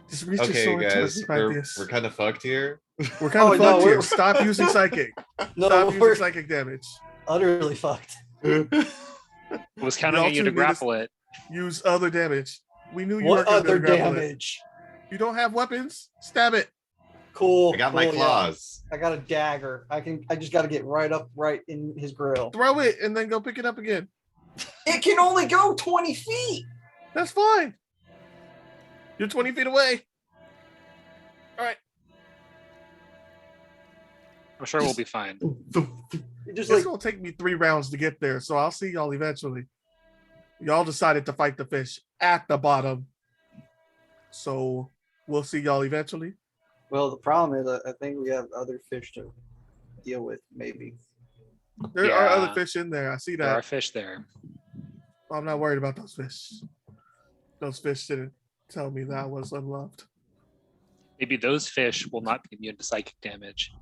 Just reach Okay, your sword guys, towards we're kind of fucked here. We're kind of Oh, no, fucked here. we're- Stop using psychic. No, Stop we're using psychic damage. utterly fucked. I was counting Y'all on you two to need grapple it. Use other damage. We knew you What weren't other going to grapple it. damage? You don't have weapons? Stab it. Cool. I got my cool, yeah. claws. I got a dagger. I just got to get right in his grill. Throw it and then go pick it up again. It can only go 20 feet. That's fine. You're 20 feet away. All right. I'm sure we'll be fine. Just It's going to take me 3 rounds to get there, so I'll see y'all eventually. Y'all decided to fight the fish at the bottom. So we'll see y'all eventually. well, the problem is I think we have other fish to deal with, maybe. There are other Yeah. fish in there. I see There are that. fish there. I'm not worried about those fish. Those fish didn't tell me that I was unloved. Maybe those fish will not be immune to psychic damage.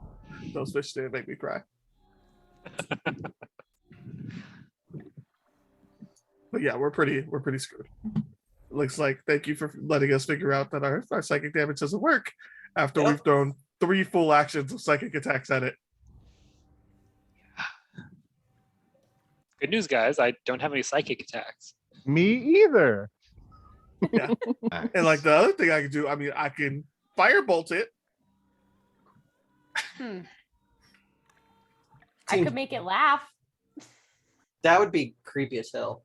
Those fish didn't make me cry. But yeah, we're pretty screwed. Looks like thank you for letting us figure out that our psychic damage doesn't work after Yep. we've thrown 3 full actions of psychic attacks at it. Good news, guys. I don't have any psychic attacks. Me either. And like the other thing I can do, I mean, I can firebolt it. I could make it laugh. That would be creepy as hell.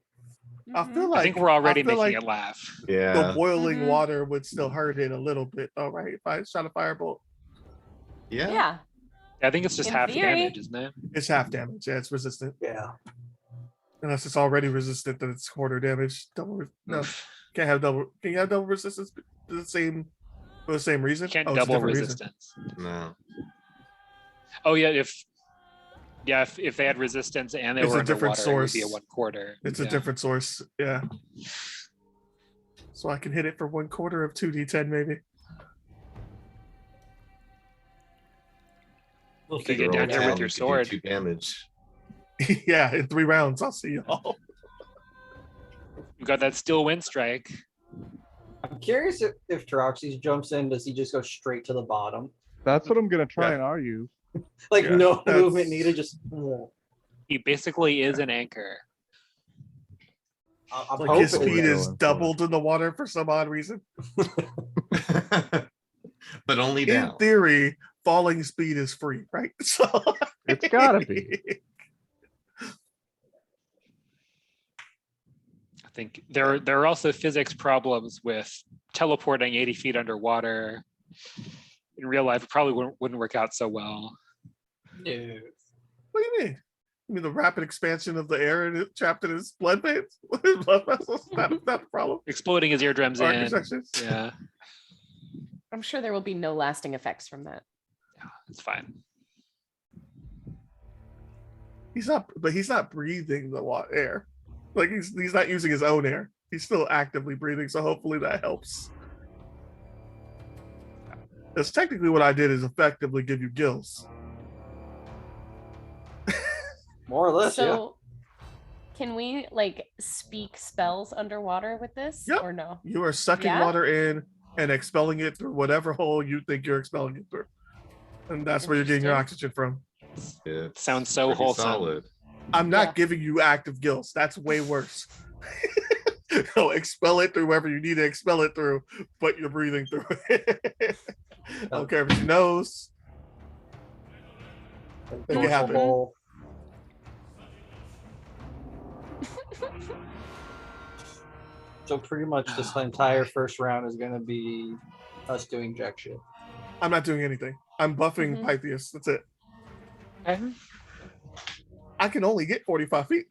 I Mhm. feel like I think we're already I feel making like it laugh. the Yeah. boiling Mhm. water would still hurt it a little bit. All right, if I shot a firebolt, Yeah. Yeah. I think it's just In half the theory. damage, isn't it? it's half damage. Yeah, it's resistant. Yeah. Unless it's already resistant, then it's quarter damage. No, can't have double. Can you have double resistance to the same for the same reason? You can't Oh, it's a double different reason. resistance. No. Oh yeah, if they had resistance and they It's were a different underwater, it would be a source. 1/4. It's a different source. Yeah. So I can hit it for 1/4 of 2d10 maybe. We'll You could get figure down it here out. with your sword. 2 damage. Yeah, in 3 rounds. I'll see y'all. You got that steel wind strike. I'm curious if Teroxys jumps in, does he just go straight to the bottom? That's what I'm gonna try Yeah. and argue. Like Yeah, no that's- movement needed, just He basically is an anchor. I'm Like his hoping speed that- is doubled in the water for some odd reason. But only In down. theory, falling speed is free, right? So It's gotta be. I think there are also physics problems with teleporting 80 feet underwater. In real life, it probably wouldn't work out so well. no. What do you mean? You mean the rapid expansion of the air and it trapped in his blood veins? His blood vessels? Not a problem. Exploding his eardrums in. Architectures. Yeah, I'm sure there will be no lasting effects from that. it's fine. He's not breathing the air. Like he's not using his own air. He's still actively breathing, so hopefully that helps. That's technically what I did is effectively give you gills. More or less, yeah. So can we like speak spells underwater with this Yep. or no? You are sucking Yeah? water in and expelling it through whatever hole you think you're expelling it through. And that's where you're getting your oxygen from. It's Sounds so pretty wholesome. solid. I'm not Yeah. giving you active gills. That's way worse. No, expel it through wherever you need to expel it through, but you're breathing through it. I don't care if it's your nose. Make it happen. Bowl. So pretty much this entire first round is going to be us doing jack shit. I'm not doing anything. I'm buffing Mhm. Pythias. That's it. Okay. I can only get 45 feet.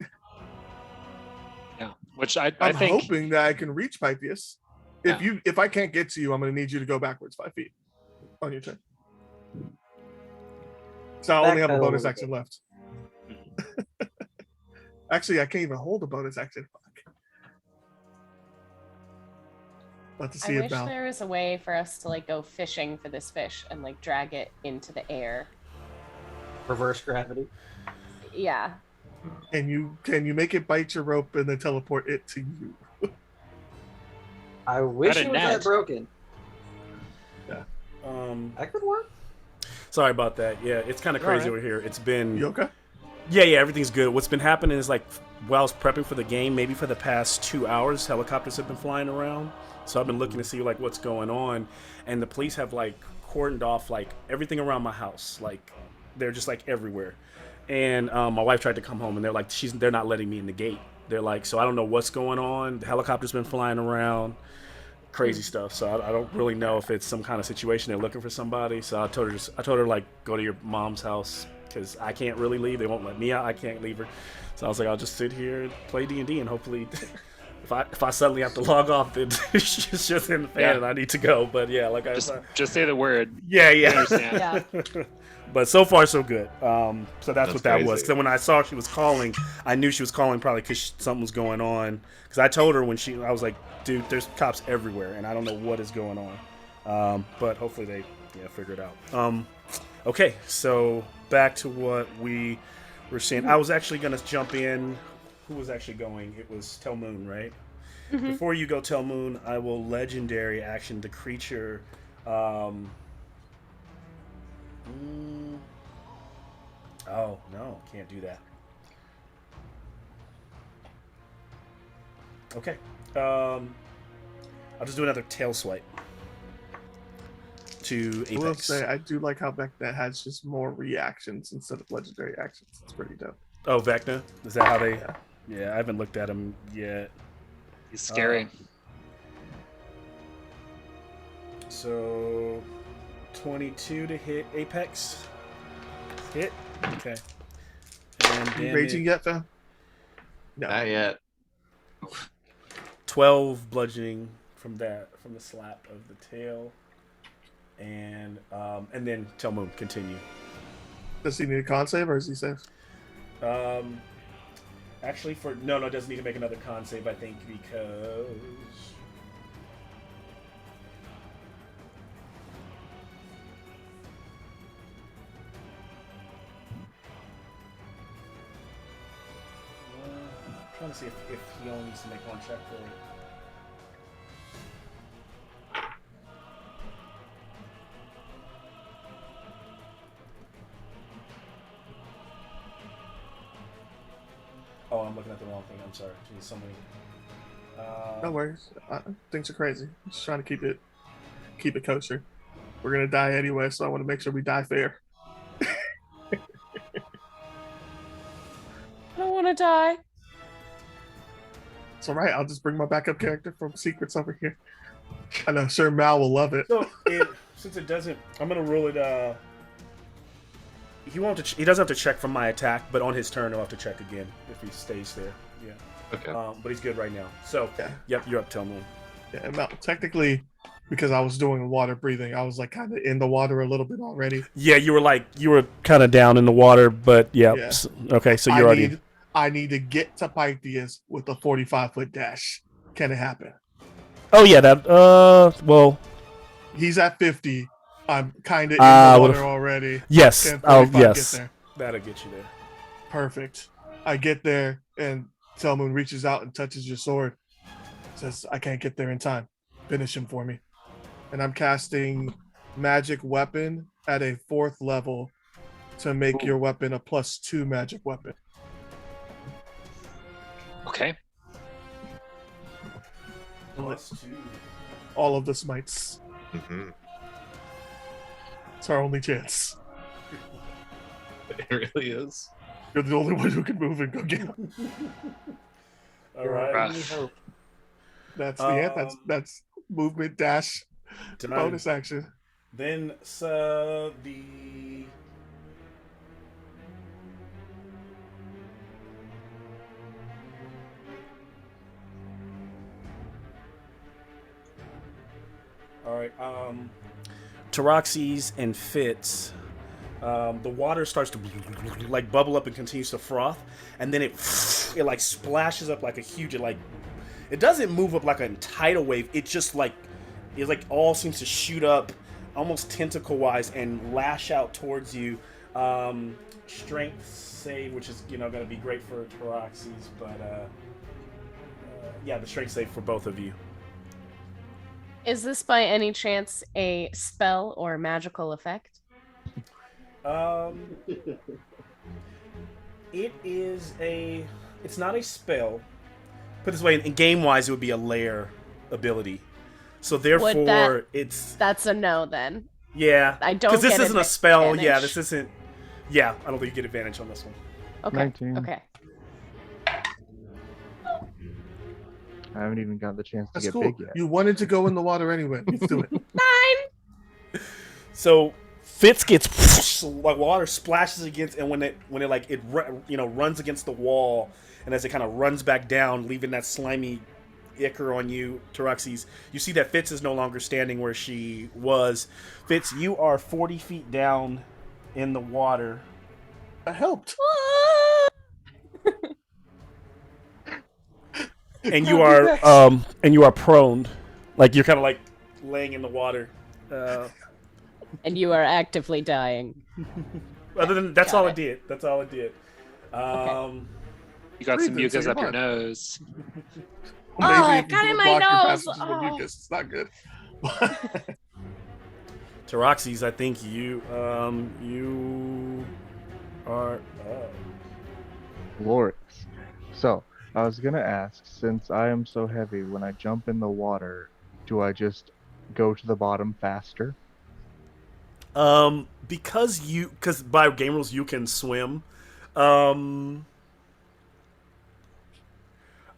Yeah. Which I I'm think. hoping that I can reach Pythias. If I can't get to you, I'm going to need you to go backwards 5 feet on your turn. So I only have a bonus action left. Actually, I can't even hold a bonus action. Fuck. About to see I it wish now. there was a way for us to like go fishing for this fish and like drag it into the air. Reverse gravity. Yeah. Can you make it bite your rope and then teleport it to you? I wish Got a it was net. that broken. Yeah. That could work. Sorry about that. Yeah, it's kind of crazy over here. It's been. You okay? Yeah, everything's good. What's been happening is like while I was prepping for the game, maybe for the past 2 hours, helicopters have been flying around. So I've been looking to see like what's going on, and the police have like cordoned off like everything around my house. Like they're just like everywhere. And my wife tried to come home, and they're like, they're not letting me in the gate. They're like, so I don't know what's going on. The helicopter's been flying around, crazy stuff. So I don't really know if it's some kind of situation they're looking for somebody. So I told her like, go to your mom's house because I can't really leave. They won't let me out. I can't leave her. So I was like, I'll just sit here and play D&D, and hopefully, if I suddenly have to log off, then it's just in the fan and I need to go. But yeah, like just say the word. Yeah. I understand. Yeah. But so far, so good. So that's what that crazy. was. So when I saw she was calling, I knew she was calling probably because something was going on. Because I told her I was like, dude, there's cops everywhere, and I don't know what is going on. But hopefully they figure it out. Okay, so back to what we were saying. I was actually going to jump in. Who was actually going? It was Tell Moon, right? Mm-hmm. Before you go, Tell Moon, I will legendary action the creature. Oh, no, can't do that. Okay. I'll just do another tail swipe to Apex. I will say, I do like how Vecna has just more reactions instead of legendary actions. It's pretty dope. Oh, Vecna? Is that how they... Yeah, I haven't looked at him yet. He's scary. So, 22 to hit Apex. Hit. Okay. And You raging yet, fam? No. Not yet. 12 bludgeoning from the slap of the tail. And then Tell Moon, continue. Does he need a con save or is he safe? Actually, no, it doesn't need to make another con save, I think, because... I'm trying to see if he only needs to make one check for it. Oh, I'm looking at the wrong thing. I'm sorry. Jeez, so many. No worries. Things are crazy. I'm just trying to keep it kosher. We're gonna die anyway, so I want to make sure we die fair. I don't want to die. It's all right. I'll just bring my backup character from Secrets over here. I know Sir Mal will love it. So, since it doesn't, I'm gonna roll it. He won't. He doesn't have to check from my attack, but on his turn, he'll have to check again if he stays there. Yeah. Okay. But he's good right now. So, yep, you're up, Tell Moon. Yeah, and Mal, technically, because I was doing water breathing, I was like kind of in the water a little bit already. Yeah, you were kind of down in the water, but yeah. Okay, so you're already. I need to get to Pythias with a 45-foot dash. Can it happen? Oh yeah, that. Well. He's at 50. I'm kind of in the water already. Yes. Oh yes. Get there? That'll get you there. Perfect. I get there, and Tell Moon reaches out and touches your sword. Says, "I can't get there in time. Finish him for me." And I'm casting Magic Weapon at a 4th level to make your weapon a +2 magic weapon. Okay. +2. All of the smites. Mm-hmm. It's our only chance. It really is. You're the only one who can move and go get him. All right. Rough. That's the end. That's movement dash Done. bonus action. Then all right, Taroxys and Fitz. The water starts to like bubble up and continues to froth, and then it like splashes up like a huge. It doesn't move up like a tidal wave. It just like all seems to shoot up, almost tentacle wise, and lash out towards you. Strength save, which is going to be great for Taroxys, but yeah, the strength save for both of you. Is this by any chance a spell or magical effect? It's not a spell. Put it this way, in game-wise, it would be a lair ability. So therefore, that's a no then. Yeah, I don't. Because this isn't a spell. Advantage. Yeah, this isn't. Yeah, I don't think you get advantage on this one. Okay. 19. Okay. I haven't even got the chance to get cool. big yet. You wanted to go in the water anyway. Let's do it. 9. So Fitz gets like water splashes against, and when it runs against the wall, and as it kind of runs back down, leaving that slimy ichor on you, Taroxys, you see that Fitz is no longer standing where she was. Fitz, you are 40 feet down in the water. I helped. And you are prone, like you're kind of like laying in the water. And you are actively dying. Other than that's all it did. That's all it did. Okay. You got some Breathe into mucus your up your heart. nose. I Maybe if you got can in my block your nose. passages with mucus, it's not good. Taroxys, I think you are Glorious. So, I was gonna ask, since I am so heavy, when I jump in the water, do I just go to the bottom faster? because by game rules you can swim. I'm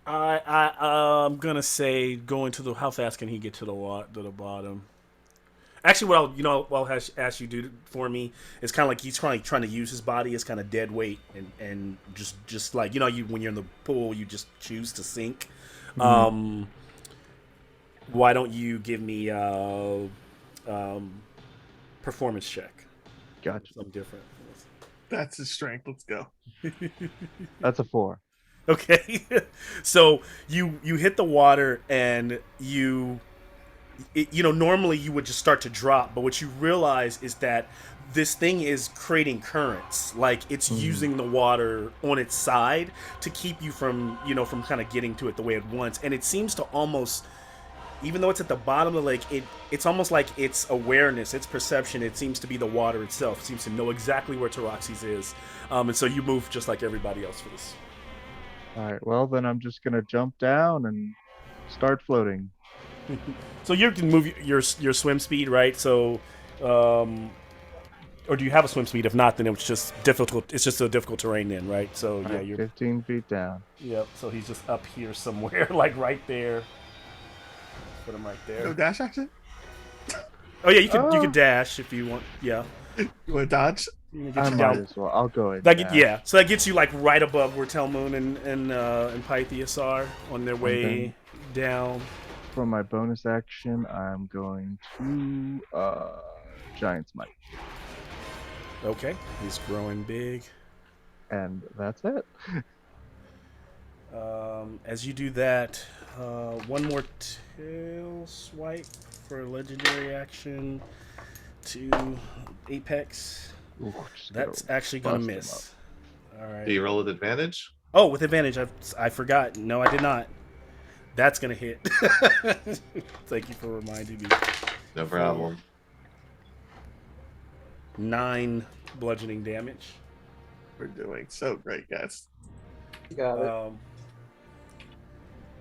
gonna say going to the. How fast can he get to the bottom? Actually, what I'll ask you do for me is kind of like he's trying to use his body as kind of dead weight and just like when you're in the pool you just choose to sink. Mhm. Why don't you give me performance check? Gotcha. Something different. That's his strength. Let's go. That's a 4. Okay, so you hit the water and normally you would just start to drop, but what you realize is that this thing is creating currents, like it's using the water on its side to keep you from kind of getting to it the way it wants, and it seems to almost, even though it's at the bottom of the lake, it's almost like its awareness, its perception, it seems to be the water itself. It seems to know exactly where Taroxys is, and so you move just like everybody else for this. Alright, well then I'm just gonna jump down and start floating. So you can move your swim speed, right? So, or do you have a swim speed? If not, then it's just difficult. It's just a difficult terrain then, right? So yeah, you're 15 feet down. Yep. So he's just up here somewhere, like right there. Put him right there. No dash action? Oh yeah, you could dash if you want. Yeah. You want to dodge? I might as well. I'll go ahead. So that gets you like right above where Telmoon and Pythias are on their way down. For my bonus action, I'm going to Giant's Might. Okay, he's growing big. And that's it. As you do that, one more tail swipe for a legendary action to Apex. Ooh, That's actually gonna miss. All right. Do you roll with advantage? Oh, with advantage. I forgot. No, I did not. That's gonna hit. Thank you for reminding me. No problem. 9 bludgeoning damage. We're doing so great, guys. You got it.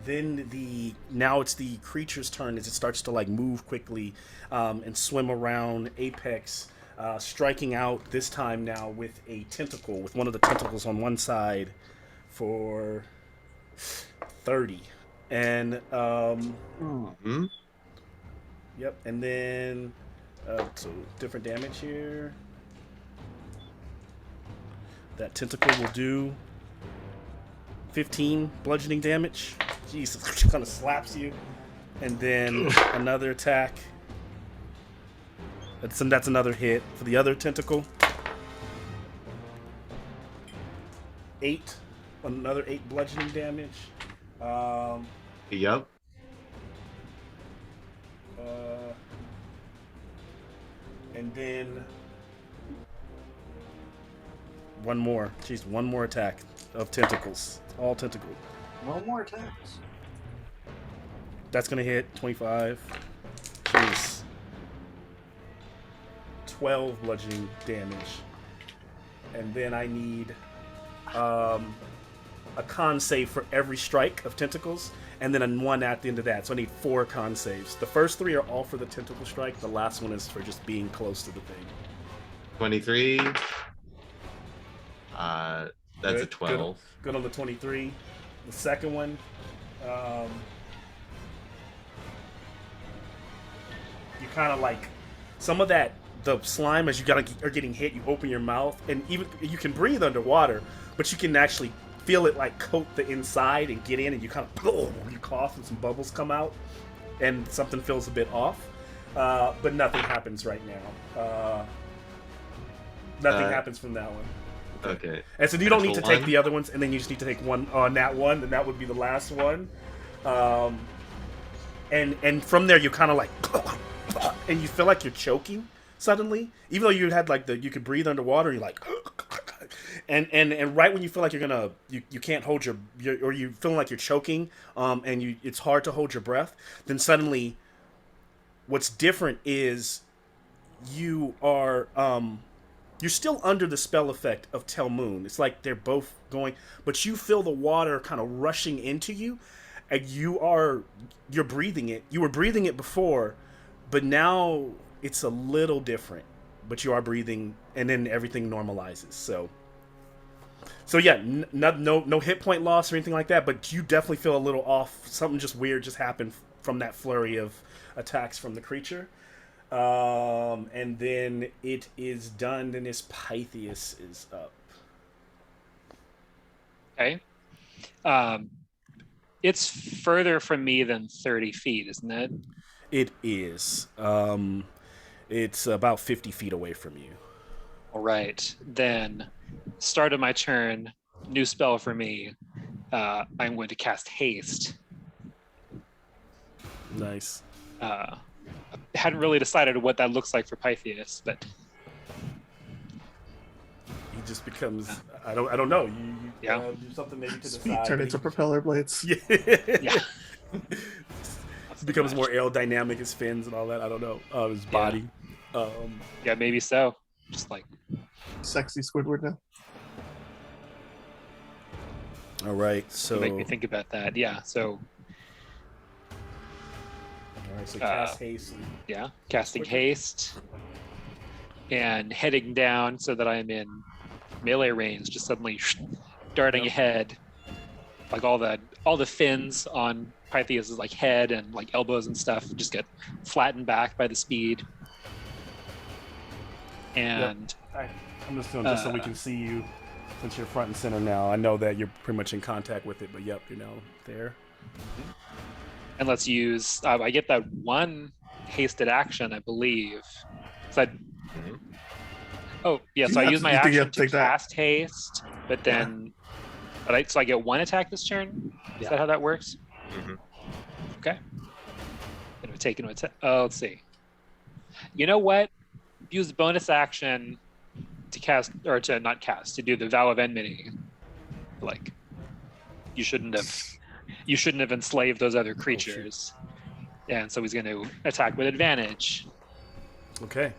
Then now it's the creature's turn as it starts to like move quickly and swim around Apex, striking out this time now with a tentacle, with one of the tentacles on one side for 30. And Hmm. yep, and then so different damage here. That tentacle will do 15 bludgeoning damage. Jesus, kind of slaps you. And then another attack. That's another hit for the other tentacle. 8. Another 8 bludgeoning damage. Yep. And then one more. Jeez, one more attack of tentacles. All tentacle. No more attacks. That's gonna hit 25. Jeez. 12 bludgeoning damage. And then I need a con save for every strike of tentacles, and then a 1 at the end of that. So I need 4 con saves. The first 3 are all for the tentacle strike. The last one is for just being close to the thing. 23. That's Good, a 12. Good on the 23. The second one, you kind of like some of that. The slime, as you are getting hit, you open your mouth, and even you can breathe underwater, but you can actually feel it like coat the inside and get in, and you kind of you cough and some bubbles come out, and something feels a bit off, but nothing happens right now. Nothing happens from that one. Okay. And so you don't need to take one? the other ones, and then you just need to take one on that one, and that would be the last one. And from there you kind of like, and you feel like you're choking suddenly, even though you had like you could breathe underwater. You're like, and right when you feel like you're gonna, you can't hold your or you feeling like you're choking, and it's hard to hold your breath. Then suddenly, what's different is you are you're still under the spell effect of Tell Moon. It's like they're both going, but you feel the water kind of rushing into you, and you're breathing it. You were breathing it before, but now it's a little different. But you are breathing, and then everything normalizes. So yeah, no hit point loss or anything like that. But you definitely feel a little off. Something just weird just happened from that flurry of attacks from the creature. And then it is done, and this Pythias is up. Okay. It's further from me than 30 feet, isn't it? It is. It's about 50 feet away from you. All right. Then, start of my turn, new spell for me. I'm going to cast Haste. Nice. Hadn't really decided what that looks like for Pythias, but He just becomes. I don't know. You Yeah. Do something maybe to His decide. feet turn into propeller blades. Yeah. yeah. It becomes more aerodynamic. His fins and all that. I don't know. His body. Yeah, maybe so. Just like Sexy Squidward now. All right. So to make me think about that. Yeah. So All right. So cast haste. yeah, casting Haste and heading down so that I'm in melee range, just suddenly darting ahead. Like all the fins on Pythias' like head and like elbows and stuff just get flattened back by the speed. And I'm just doing just so we can see you, since you're front and center now. I know that you're pretty much in contact with it, but yep, you're now there. and let's use I get that one hasted action, I believe. So so I use my action to cast haste, but then so I get one attack this turn. Is that how that works? Mm-hmm. Okay. And we're taking an attack. Oh, let's see. You know what? Use the bonus action to cast, or to not cast, to do the Vow of Enmity. Like, you shouldn't have enslaved those other creatures. And so he's going to attack with advantage. Okay.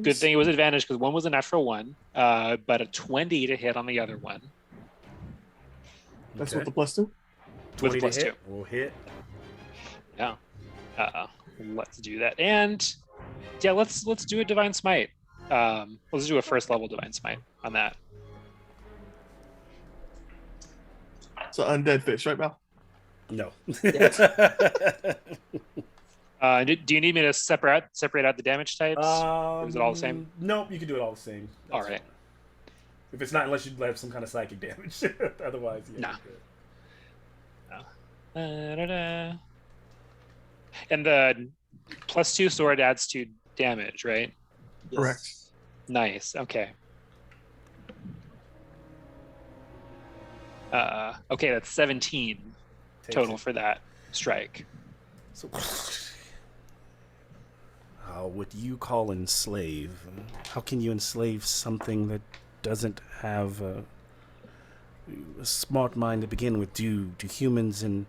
Good thing it was advantage because one was a natural 1, but a 20 to hit on the other one. That's what the +2? With a 20 to +2. hit. We'll hit. Yeah. Let's do that. And yeah, let's do a Divine Smite. Let's do a first level Divine Smite on that. It's an undead fish, right, Mel? No. Yes. Do you need me to separate out the damage types? Or is it all the same? Nope, you can do it all the same. All right. Fine. If it's not, unless you have some kind of psychic damage. Otherwise, yeah. Nah. And the +2 sword adds 2 damage, right? Correct. Nice. Okay. Okay, that's 17 total for that strike. So, what you call enslave? How can you enslave something that doesn't have a smart mind to begin with? Do humans and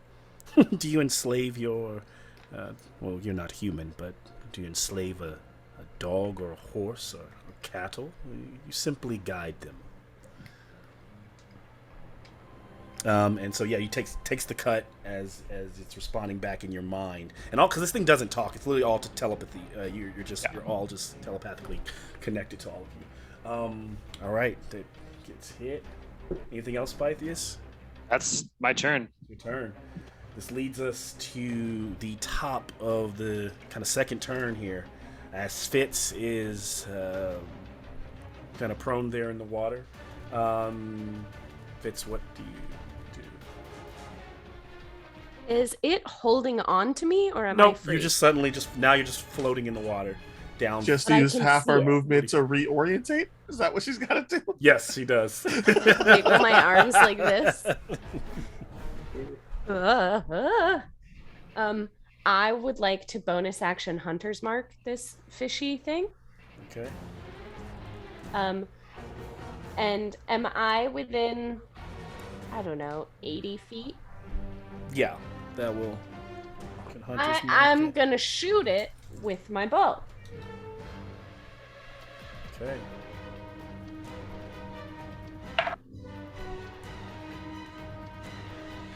do you enslave your? Well, you're not human, but do you enslave a dog or a horse or cattle? You simply guide them. And so yeah, you takes the cut as it's responding back in your mind, and all because this thing doesn't talk. It's literally all to telepathy. You're all just telepathically connected to all of you. All right, that gets hit. Anything else, Pythias? That's my turn. Your turn. This leads us to the top of the kind of second turn here, as Fitz is kind of prone there in the water. Fitz, what do you do? Is it holding on to me, or am I Nope, free? you just suddenly now you're just floating in the water down. Just But I use can half see our it. movement to reorientate? Is that what she's got to do? Yes, he does. Wait, with my arms like this. I would like to bonus action Hunter's Mark this fishy thing. Okay. And am I within, I don't know, 80 feet? Yeah, that will. Can Hunter's mark I'm it? gonna shoot it with my bow. Okay.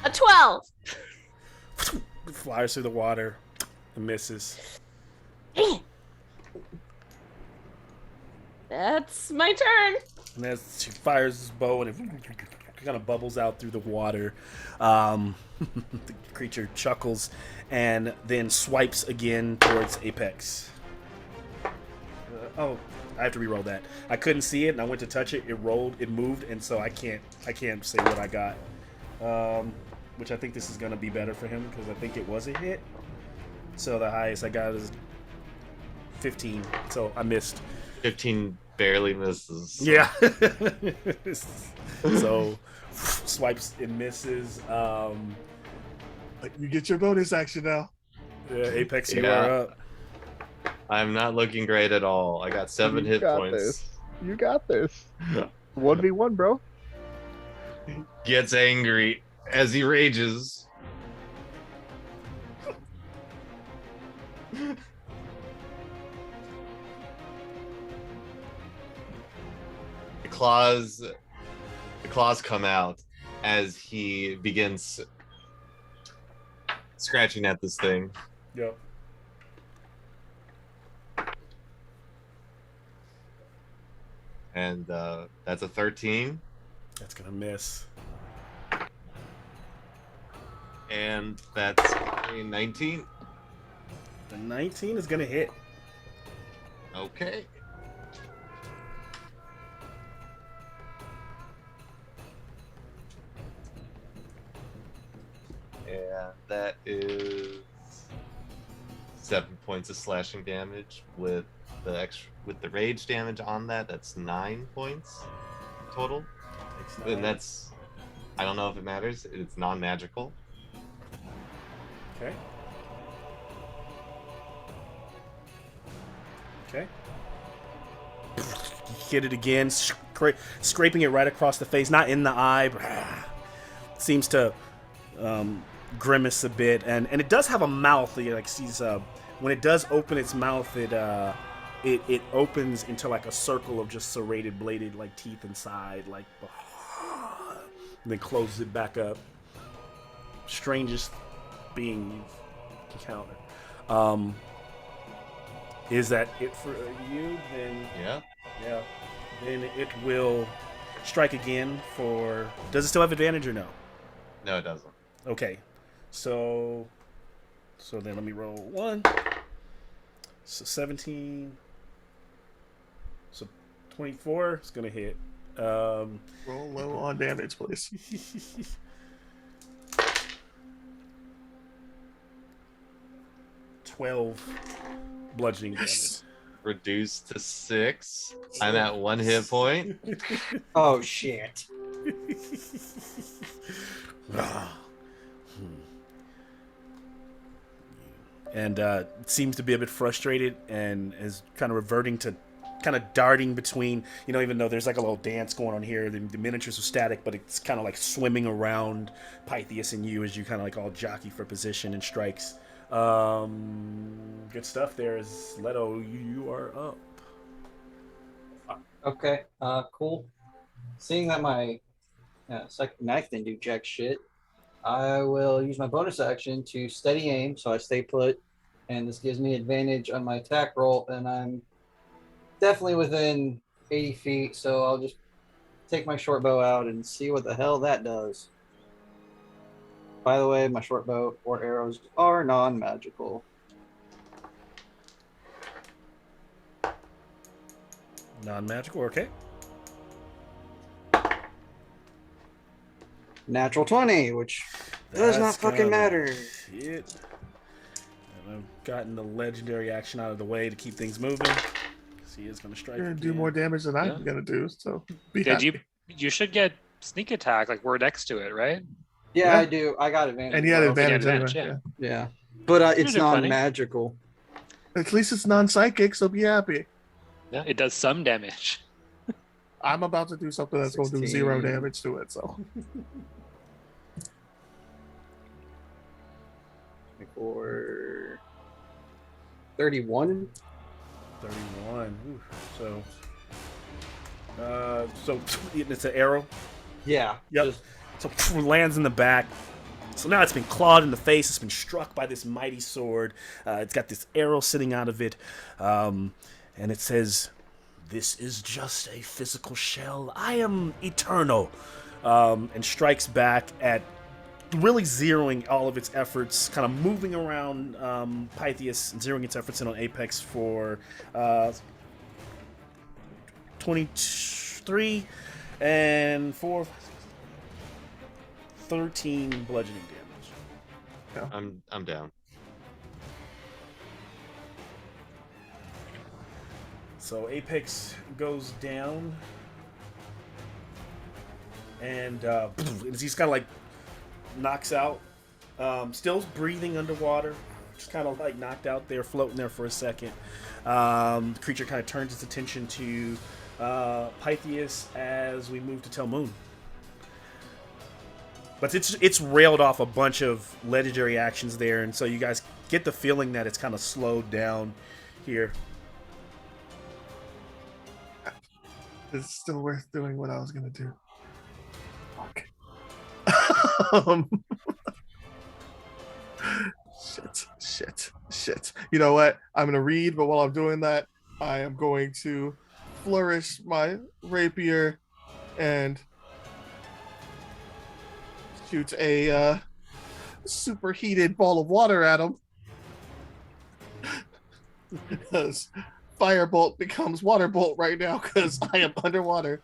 A 12. Flies through the water and misses. That's my turn. And as she fires his bow and it kind of bubbles out through the water, the creature chuckles and then swipes again towards Apex. I have to re-roll that. I couldn't see it, and I went to touch it. It rolled, it moved, and so I can't say what I got. Which I think this is gonna be better for him because I think it was a hit. So the highest I got is 15. So I missed. 15 barely misses. Yeah. So swipes and misses. You get your bonus action now. Apex, you Yeah. are up. I'm not looking great at all. I got 7 hit points. You got this. 1v1, bro. Gets angry as he rages. The claws come out as he begins scratching at this thing. Yep. And that's a 13. That's gonna miss. And that's a 19. The 19 is gonna hit. Okay. And that is 7 points of slashing damage with the rage damage on that. That's 9 points total. And that's, I don't know if it matters. It's non-magical. Okay. Okay. Hit it again, scraping it right across the face, not in the eye. But seems to grimace a bit, and it does have a mouth. Like sees when it does open its mouth, it opens into like a circle of just serrated, bladed like teeth inside, like, and then closes it back up. Strangest being you've encountered. Is that it for you? Then Yeah. Then it will strike again for. Does it still have advantage or no? No, it doesn't. Okay, so then let me roll 1. So 17. So 24 is gonna hit. Roll low on damage, please. 12 bludgeoning damage. Reduced to 6. I'm at 1 hit point. Oh shit. And seems to be a bit frustrated and is kind of reverting to kind of darting between, even though there's like a little dance going on here, the miniatures are static, but it's kind of like swimming around Pythias and you as you kind of like all jockey for position and strikes. Good stuff there. Is Leto, you are up. Okay, cool. Seeing that my second knife didn't do jack shit, I will use my bonus action to steady aim, so I stay put, and this gives me advantage on my attack roll, and I'm definitely within 80 feet, so I'll just take my short bow out and see what the hell that does. By the way, my short bow or arrows are non-magical. Non-magical, okay. Natural 20, which does not fucking matter. Shit. And I've gotten the legendary action out of the way to keep things moving. He is going to strike. You're going to do more damage than I'm going to do, so be happy. You should get sneak attack, like we're next to it, right? Yeah, I do. I got advantage. And he had advantage anyway. Yeah. But it's non-magical. At least it's non-psychic, so be happy. Yeah, it does some damage. I'm about to do something that's going to do 0 damage to it, so. 24, 31. 31. Ooh. So it's an arrow. Yeah. Yep. So lands in the back. So now it's been clawed in the face. It's been struck by this mighty sword. It's got this arrow sitting out of it, and it says, "This is just a physical shell. I am eternal," and strikes back at really zeroing all of its efforts, kind of moving around Pythias, and zeroing its efforts in on Apex for 23 and 4, 13 bludgeoning damage. Yeah. I'm down. So Apex goes down, and he's kind of like knocks out, still breathing underwater, just kind of like knocked out there, floating there for a second. The creature kind of turns its attention to Pythias as we move to Telmoon. But it's railed off a bunch of legendary actions there, and so you guys get the feeling that it's kind of slowed down here. It's still worth doing what I was going to do. Fuck. Shit. You know what? I'm going to read, but while I'm doing that, I am going to flourish my rapier and shoot a superheated ball of water at him. Because firebolt becomes waterbolt right now because I am underwater.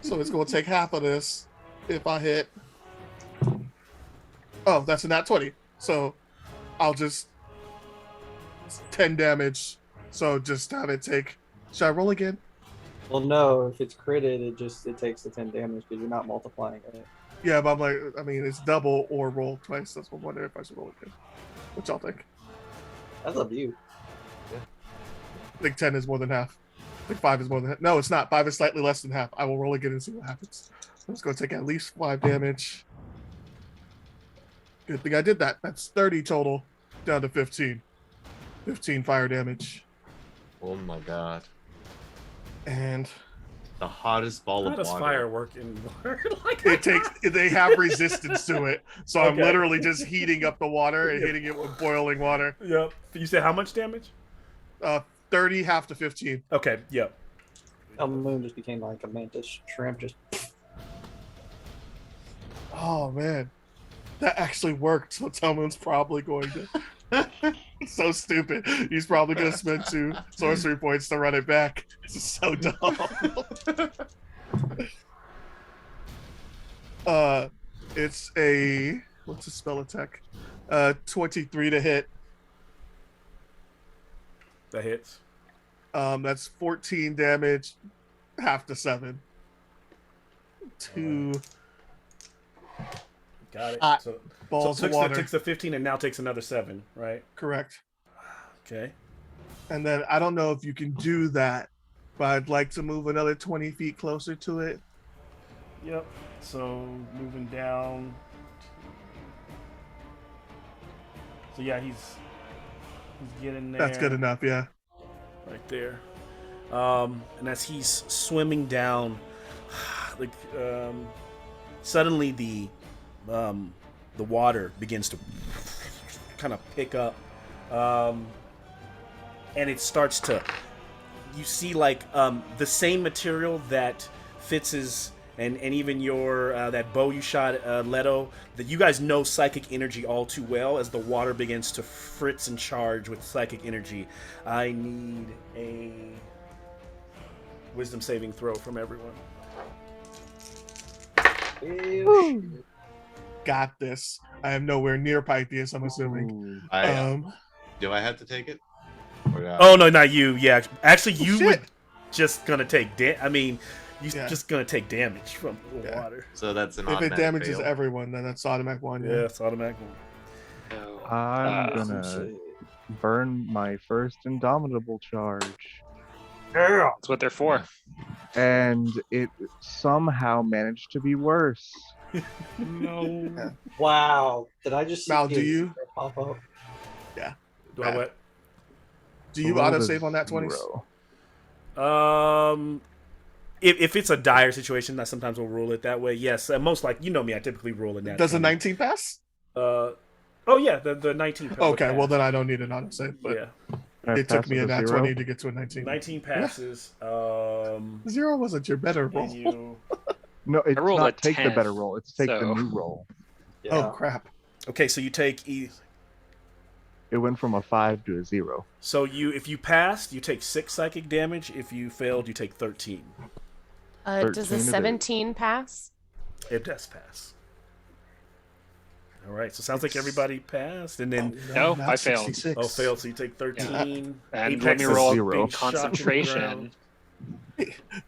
So it's going to take half of this if I hit. Oh, that's a nat 20. So I'll just 10 damage. So just have it take. Should I roll again? Well, no. If it's critted, it takes the 10 damage because you're not multiplying it. Yeah, but it's double or roll twice. That's what I'm wondering if I should roll again. What y'all think? That's up to you. I think 10 is more than half. I think 5 is more than half. No, it's not. 5 is slightly less than half. I will roll again and see what happens. I'm just going to take at least 5 damage. Good thing I did that. That's 30 total, down to 15. 15 fire damage. Oh my god. And the hottest ball of water. How does fire work in water? They have resistance to it. So I'm literally just heating up the water and hitting it with boiling water. Yep. You said how much damage? 30, half to 15. Okay, yep. The moon just became like a mantis shrimp. Just. Oh, man. That actually worked. So Telman's probably going to. It's so stupid. He's probably going to spend 2 sorcery points to run it back. This is so dumb. It's a what's a spell attack? 23 to hit. That hits. That's 14 damage, half to 7. 2 Got it. hot So balls of takes water. takes the 15 and now takes another 7, right? Correct. Okay. And then I don't know if you can do that, but I'd like to move another 20 feet closer to it. Yep. So moving down. So yeah, he's getting there. That's good enough, yeah. Right there. And as he's swimming down, like suddenly the water begins to kind of pick up, and it starts to. You see like the same material that Fitz's and even your that bow you shot Leto, that you guys know psychic energy all too well. As the water begins to fritz and charge with psychic energy, I need a wisdom saving throw from everyone. Got this. I am nowhere near Pythias, I'm assuming. Do I have to take it? Oh no, not you. Yeah, actually, you shit. would just gonna take. Just gonna take damage from the water. So that's an If it automatic damages fail. everyone, then that's automatic 1. Yeah, it's automatic one. I'm gonna burn my first Indomitable charge. That's what they're for. And it somehow managed to be worse. No. Wow. Did I just see Mal, do you? pop up? Yeah. Do I what? Do you Rolled a autosave on that 20s? 0. If it's a dire situation, I sometimes will rule it that way. Yes, most like you know me, I typically rule in that. Does a 20. 19 pass? Oh yeah, the 19. Okay, well then I don't need an autosave. But yeah, it took me a a nat 0? 20 to get to a 19. 19 passes. 0 wasn't your better roll. No, it's rolled not a take the 10, better roll. It's take the so- new roll. Yeah. Oh crap. Okay, so you take It went from a 5 to a 0. So if you passed, you take 6 psychic damage. If you failed, you take 13. Does 13 a it is. 17 pass? It does pass. All right, so sounds like everybody passed, and then No, not I failed. 66. failed. So you take 13. And Apex let me is roll zero. being shot to the concentration. ground.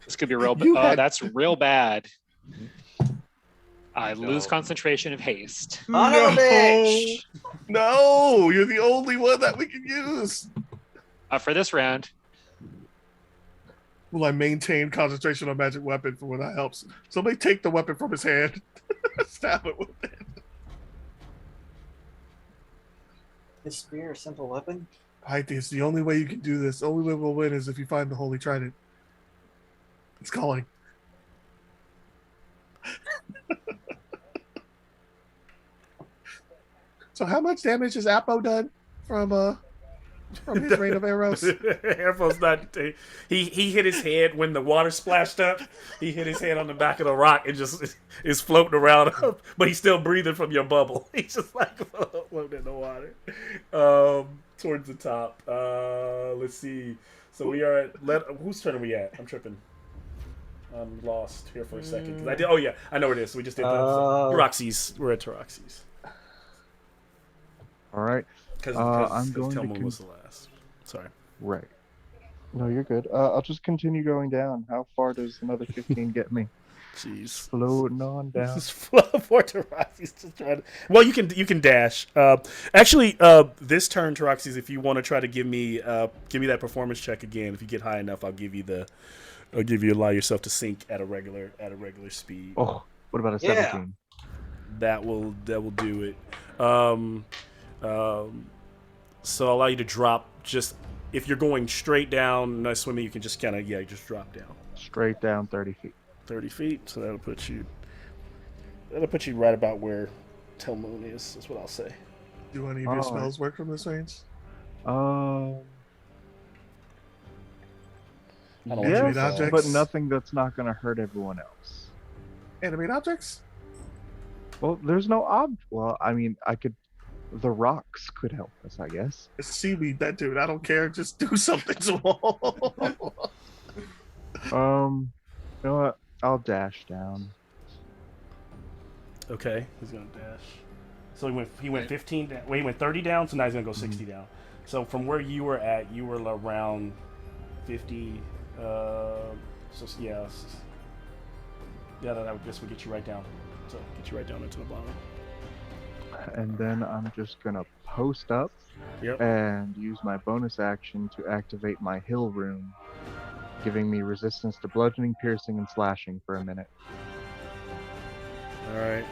This could be real You bad. had- That's real bad. I lose No. concentration of haste. Son of a bitch! No, you're the only one that we can use. For this round, Will I maintain concentration on magic weapon for when that helps? Somebody take the weapon from his hand. Stab it with it. Is spear a simple weapon? Pythias, the only way you can do this, the only way we'll win is if you find the Holy Trident. It's calling. So how much damage has Apo done from his rain of arrows? Airfo's not. He hit his head when the water splashed up. He hit his head on the back of the rock and just is floating around. But he's still breathing from your bubble. He's just like floating in the water. Towards the top. Let's see. So we are at. Whose turn are we at? I'm tripping. I'm lost here for a second. 'Cause I did. Oh yeah, I know where it is. We just did Taroxy's. We're at Taroxy's. All right. Because I'm going to Telmo was the last. Sorry. Right. No, you're good. I'll just continue going down. How far does another 15 get me? Jeez. Floating on down. For Taroxy's just trying to. Well, you can dash. Actually, this turn, Taroxy's, if you want to try to give me that performance check again, if you get high enough, I'll give you allow yourself to sink at a regular speed. Oh, what about a 17? That will do it. So I'll allow you to drop just if you're going straight down, no swimming, you can just kind of just drop down. Straight down 30 feet. 30 feet. So that'll put you right about where Telmoon is. That's what I'll say. Do any of your spells work from this range? I don't Animate want you objects? but nothing that's not going to hurt everyone else. Animate objects? Well, there's no Well, I mean, I could. The rocks could help us, I guess. It's seaweed, that dude. I don't care. Just do something small. You know what? I'll dash down. Okay, he's gonna dash. So he went 15 down. Wait, he went 30 down. So now he's gonna go 60 down. So from where you were at, you were around 50. So yeah, that I guess would get you right down. So get you right down into the bottom. And then I'm just gonna post up Yep. and use my bonus action to activate my hill rune, giving me resistance to bludgeoning, piercing, and slashing for a minute. All right.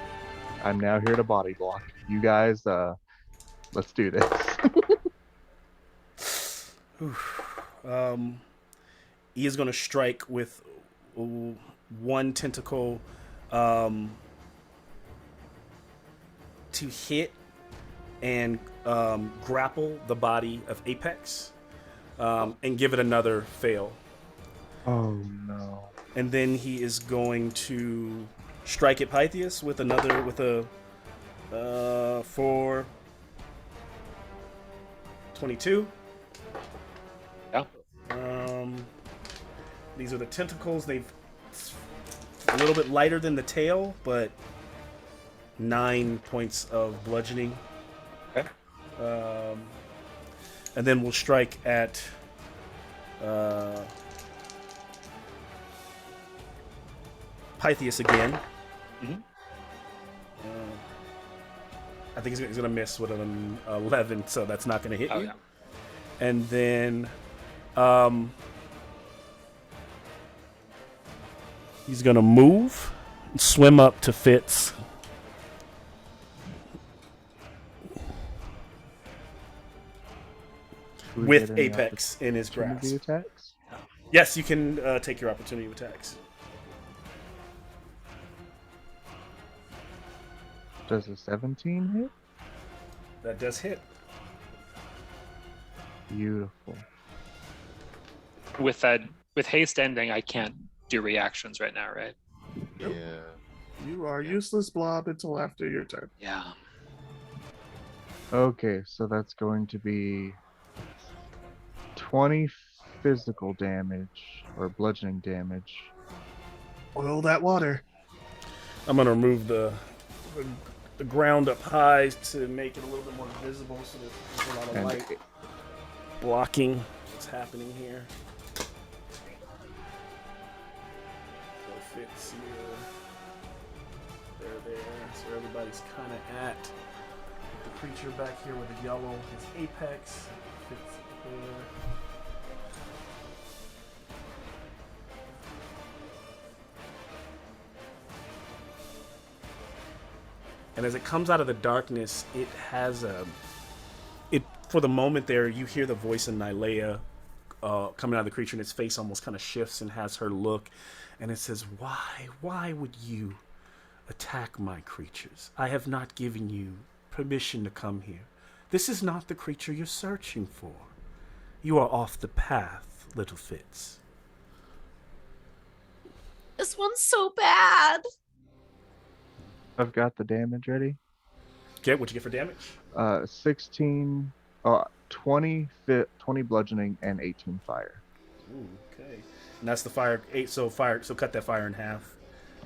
I'm now here to body block. You guys, let's do this. He is going to strike with one tentacle to hit and grapple the body of Apex and give it another fail. Oh no. And then he is going to strike at Pythias with a for 22. Yeah. These are the tentacles. They've a little bit lighter than the tail, but 9 points of bludgeoning. Okay. And then we'll strike at Pythias again. Mm-hmm. I think he's going to miss with an 11, so that's not going to hit you. Yeah. And then he's going to move, swim up to Fitz. With Apex in his grasp. Attacks? Yes, you can take your opportunity attacks. Does a 17 hit? That does hit. Beautiful. With haste ending, I can't do reactions right now, right? Yeah. You are useless, Blob, until after your turn. Yeah. Okay, so that's going to be 20 physical damage or bludgeoning damage. Oil that water. I'm going to remove the ground up high to make it a little bit more visible so there's a lot of light blocking what's happening here. So it fits here. There. So everybody's kind of at the creature back here with the yellow, his apex. Fits there. And as it comes out of the darkness, it has for the moment there, you hear the voice of Nylea coming out of the creature, and its face almost kind of shifts and has her look, and it says, why would you attack my creatures? I have not given you permission to come here. This is not the creature you're searching for. You are off the path, little Fitz. This one's so bad. I've got the damage ready. Okay, what'd you get for damage? 16, 20 bludgeoning, and 18 fire. Ooh, okay. And that's the fire. 8, so cut that fire in half.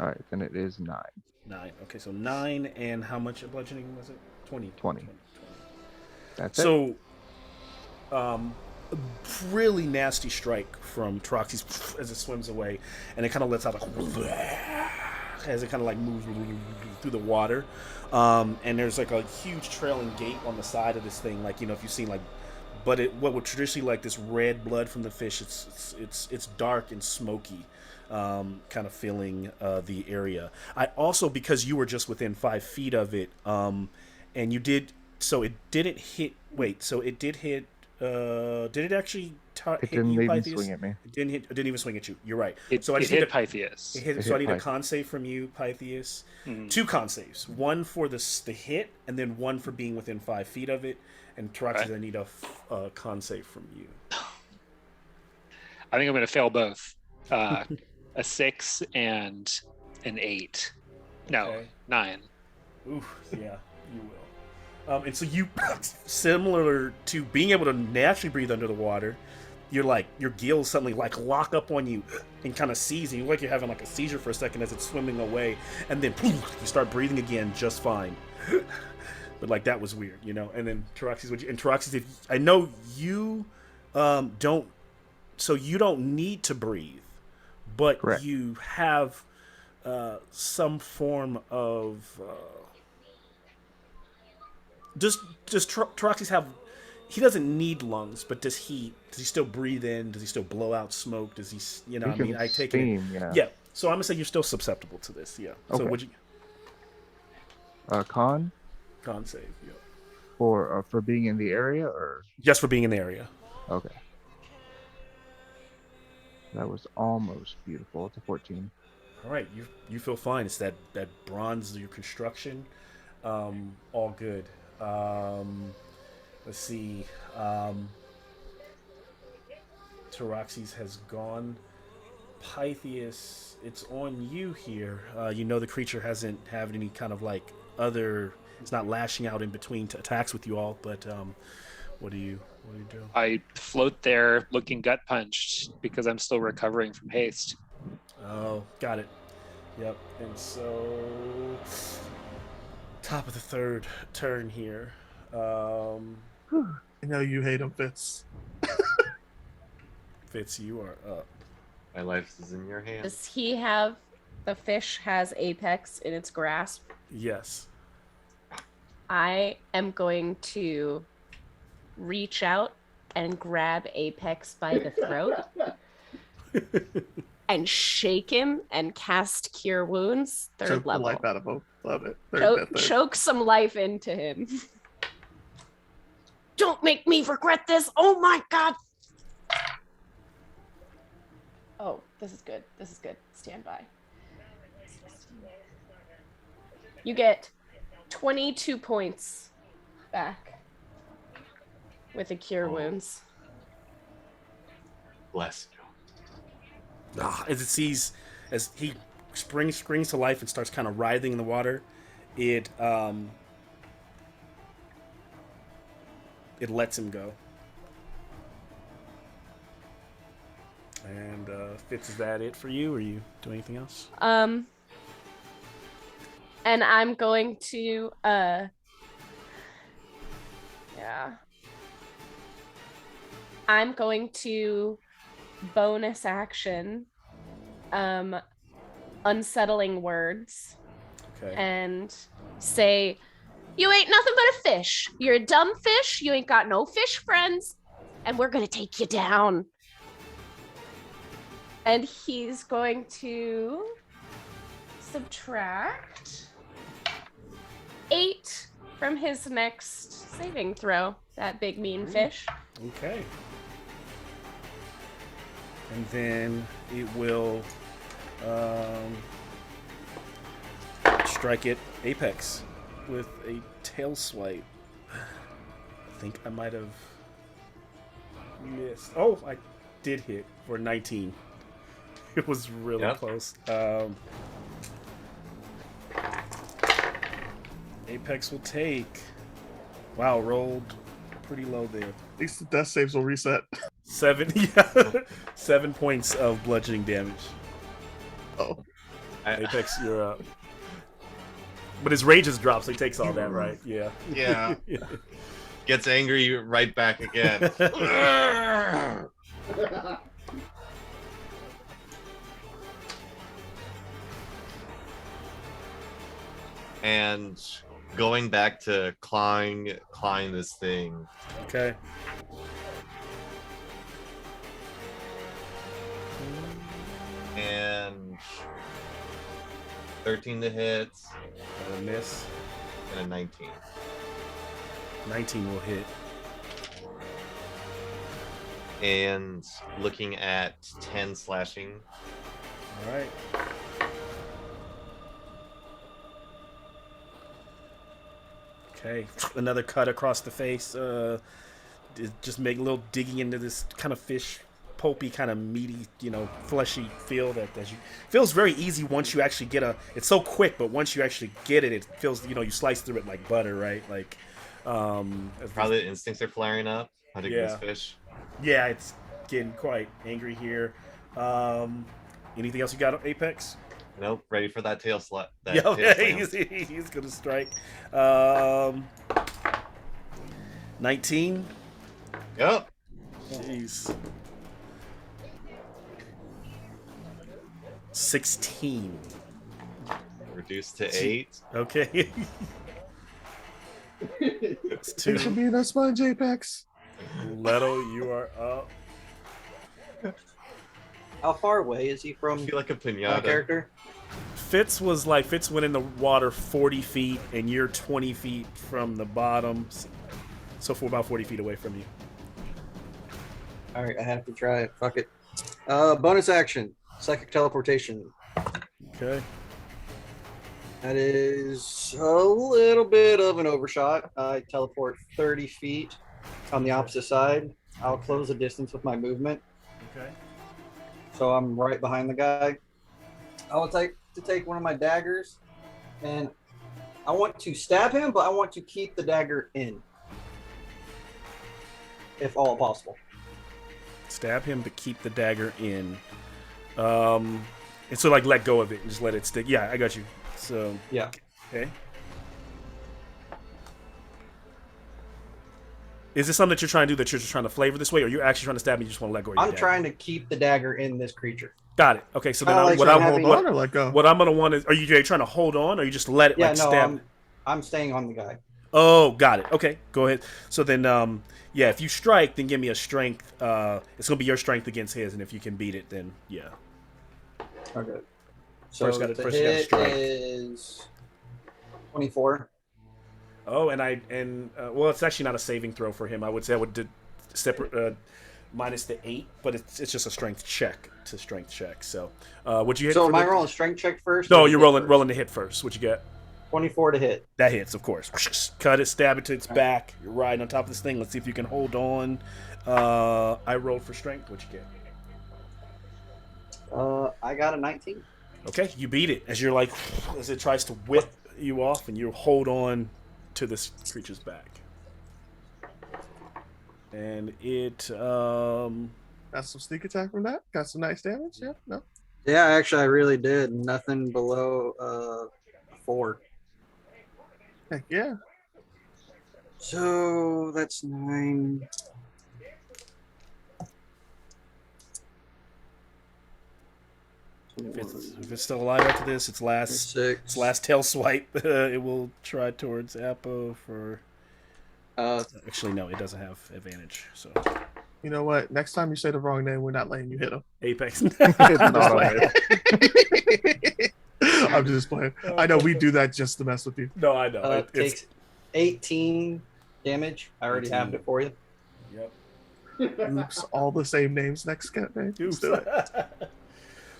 All right, then it is 9. 9. Okay, so 9, and how much of bludgeoning was it? 20. 20. That's it. So, really nasty strike from Troxy's as it swims away, and it kind of lets out as it kind of like moves through the water. And there's like a huge trailing gate on the side of this thing, like, you know, if you've seen like, but what would traditionally like this red blood from the fish, it's dark and smoky, kind of filling the area. I also, because you were just within 5 feet of it, and you did, so it didn't hit. Wait, so it did hit. Did it actually it hit you, didn't even Pythias? swing at me. It didn't even swing at you. You're right. So I just hit Pythias. So I need a con save from you, Pythias. 2 con saves. 1 for the hit, and then 1 for being within 5 feet of it. And Troxy, I need a con save from you. I think I'm going to fail both. A 6 and an 8. No, Okay. 9. Ooh, yeah, you will. And so you, similar to being able to naturally breathe under the water, you're like your gills suddenly like lock up on you and kind of seize you, like you're having like a seizure for a second as it's swimming away, and then poof, you start breathing again just fine. But like that was weird, you know. And then Taroxys, if I know you don't, so you don't need to breathe, but Correct. you have some form of does Taroxys have? He doesn't need lungs, but does he still breathe in? Does he still blow out smoke? Does he, you know? He I mean, can I take steam, it. yeah. Yeah. So I'm gonna say you're still susceptible to this. Yeah. So Okay. would you Con save? Yeah. for being in the area, or Just for being in the area. okay. That was almost beautiful. It's a 14. All right. You feel fine. It's that bronze, your construction, all good. Let's see. Taroxys has gone. Pythias, it's on you here. You know the creature hasn't had any kind of like other. It's not lashing out in between attacks with you all. But what do you do? I float there, looking gut punched because I'm still recovering from haste. Oh, got it. Yep. And so top of the third turn here. I know you hate him, Fitz. Fitz, you are up. My life is in your hands. Does he have the fish has Apex in its grasp? Yes. I am going to reach out and grab Apex by the throat and shake him and cast Cure Wounds, third Choke the level. life out of him. Love it. Choke some life into him. Don't make me regret this. Oh my god. Oh, this is good. This is good. Stand by. You get 22 points back with the Cure Wounds. Bless you. As he springs to life and starts kind of writhing in the water, it lets him go. And Fitz, is that it for you, or you do anything else? And I'm going to I'm going to bonus action unsettling words Okay. and say, you ain't nothing but a fish. You're a dumb fish. You ain't got no fish friends. And we're going to take you down. And he's going to subtract 8 from his next saving throw. That big mean fish. Okay. And then it will strike it apex with a tail swipe. I think I might have missed. Oh, I did hit for 19. It was really close. Apex will take. Wow, rolled pretty low there. At least the death saves will reset. 7 points of bludgeoning damage. Oh. Apex, you're up. But his rage has dropped, so he takes all that, right? Yeah. Yeah. Gets angry right back again. And going back to clawing this thing. Okay. And 13 to hit. A miss. And a 19. 19 will hit. And looking at 10 slashing. All right. Okay, another cut across the face. Just make a little digging into this kind of fish pulpy kind of meaty, fleshy feel that feels very easy once you actually get it's so quick, but once you actually get it, it feels, you slice through it like butter, right? Like, probably the instincts are flaring up. Hunting this fish. Yeah, it's getting quite angry here. Anything else you got, Apex? Nope. Ready for that tail slap. He's gonna strike. 19. Yep. Jeez. 16. Reduced to 8. Okay. It's 2. Thanks for being a sponge, Apex. Leto, you are up. How far away is he from I feel like a my pinata. character? Fitz went in the water 40 feet, and you're 20 feet from the bottom. So for about 40 feet away from you. All right, I have to try it. Fuck it. Bonus action, psychic teleportation. Okay. That is a little bit of an overshot. I teleport 30 feet on the opposite side. I'll close the distance with my movement. Okay. So I'm right behind the guy. I will take one of my daggers, and I want to stab him, but I want to keep the dagger in, if all possible. Stab him, but keep the dagger in. And so, like, let go of it and just let it stick. Yeah, I got you. So, yeah. Okay. Is this something that you're trying to do, that you're just trying to flavor this way, or you're actually trying to stab me and you just want to let go of your I'm dagger? trying to keep the dagger in this creature. Got it. Okay, so then Hold on or let go? what I'm going to want is, are you trying to hold on, or you just let it stab? I'm staying on the guy. Oh, got it. Okay, go ahead. So then, if you strike, then give me a strength. It's going to be your strength against his, and if you can beat it, then yeah. Okay. So First the gotta hit strike. is 24. Oh, well, it's actually not a saving throw for him. I would say I would separate minus the 8, but it's just a strength check to strength check. So, would you hit? So am I rolling strength check first? No, you're rolling the hit first. What you get? 24 to hit. That hits, of course. Cut it, stab it to its back. You're riding on top of this thing. Let's see if you can hold on. I rolled for strength. What you get? I got a 19. Okay, you beat it as it tries to whip you off, and you hold on to this creature's back. And it got some sneak attack from that. Got some nice damage. Yeah, no. Yeah, actually, I really did. Nothing below 4. Heck yeah. So that's 9. If it's still alive after this, its last tail swipe, it will try towards Apo for. Actually, no, it doesn't have advantage. So. You know what? Next time you say the wrong name, we're not letting you hit him. Apex. I'm just playing. I know we do that just to mess with you. No, I know. It takes 18 damage. I already have it for you. Yep. Oops, all the same names next campaign. Let's do it.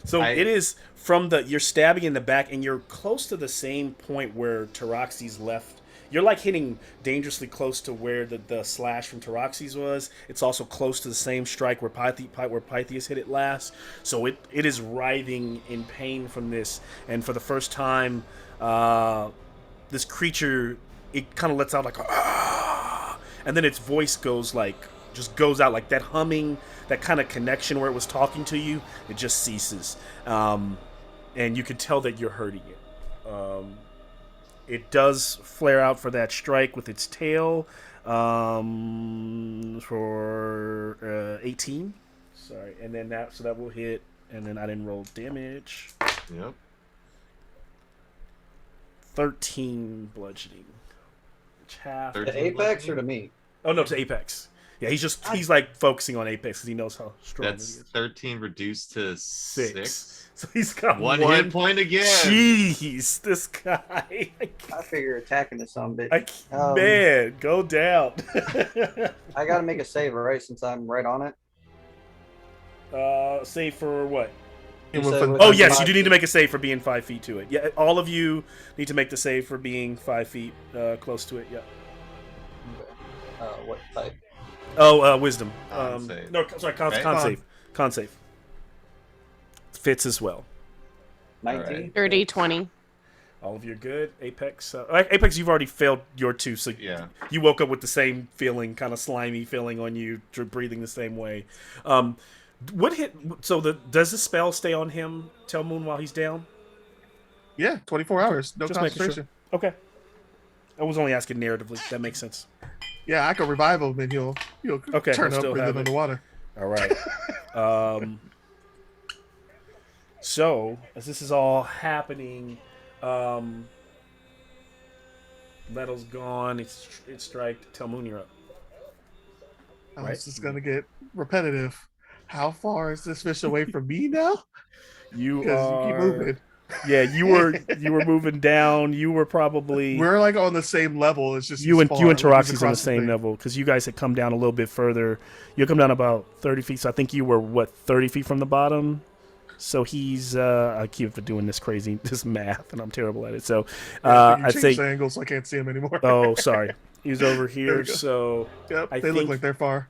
So it is from you're stabbing in the back, and you're close to the same point where Taroxy's left. You're like hitting dangerously close to where the slash from Taroxy's was. It's also close to the same strike where Pythias hit it last. So it is writhing in pain from this. And for the first time, this creature, it kind of lets out like, ah! And then its voice goes out like that humming, that kind of connection where it was talking to you. It just ceases. And you can tell that you're hurting it. It does flare out for that strike with its tail for 18. Sorry, and then that will hit, and then I didn't roll damage. Yep. 13 bludgeoning. Which half? To Apex or to me? Oh no, to Apex. Yeah, he's like focusing on Apex because he knows how strong he is. 13 reduced to 6. So he's got one hit point again. Jeez, this guy. I figure attacking is some bit. Man, go down. I gotta make a save, right? Since I'm right on it. Save for what? Oh yes, you do need to make a save for being 5 feet to it. Yeah, all of you need to make the save for being 5 feet close to it. Yeah. What type? Oh, wisdom. Save. No, sorry, con Con. save. Con save. Fits as well. 19. Dirty 20. All of you are good. Apex. Apex, you've already failed your 2, so Yeah. you woke up with the same feeling, kind of slimy feeling on you, breathing the same way. What hit? So does the spell stay on him, Tell Moon, while he's down? Yeah, 24 hours. No Just making concentration. sure. Okay. I was only asking narratively. That makes sense. Yeah, I can revive him and he'll Okay, turn he'll up still breathing have it. underwater. All right. So as this is all happening, Lettle's gone. It's striked. Tell Moon, you're up. Oh, it's just gonna get repetitive. How far is this fish away from me now? You Because you keep moving. Yeah, you were moving down. You were probably We're like on the same level. It's just you and spawn, like, Taroxy's on the across same thing. level because you guys had come down a little bit further. You come down about 30 feet. So I think you were 30 feet from the bottom. So he's I keep doing this math, and I'm terrible at it. So I I'd say the angle so I can't see him anymore. oh, sorry, he's over There here. we go. So Yep, I they look think like they're far.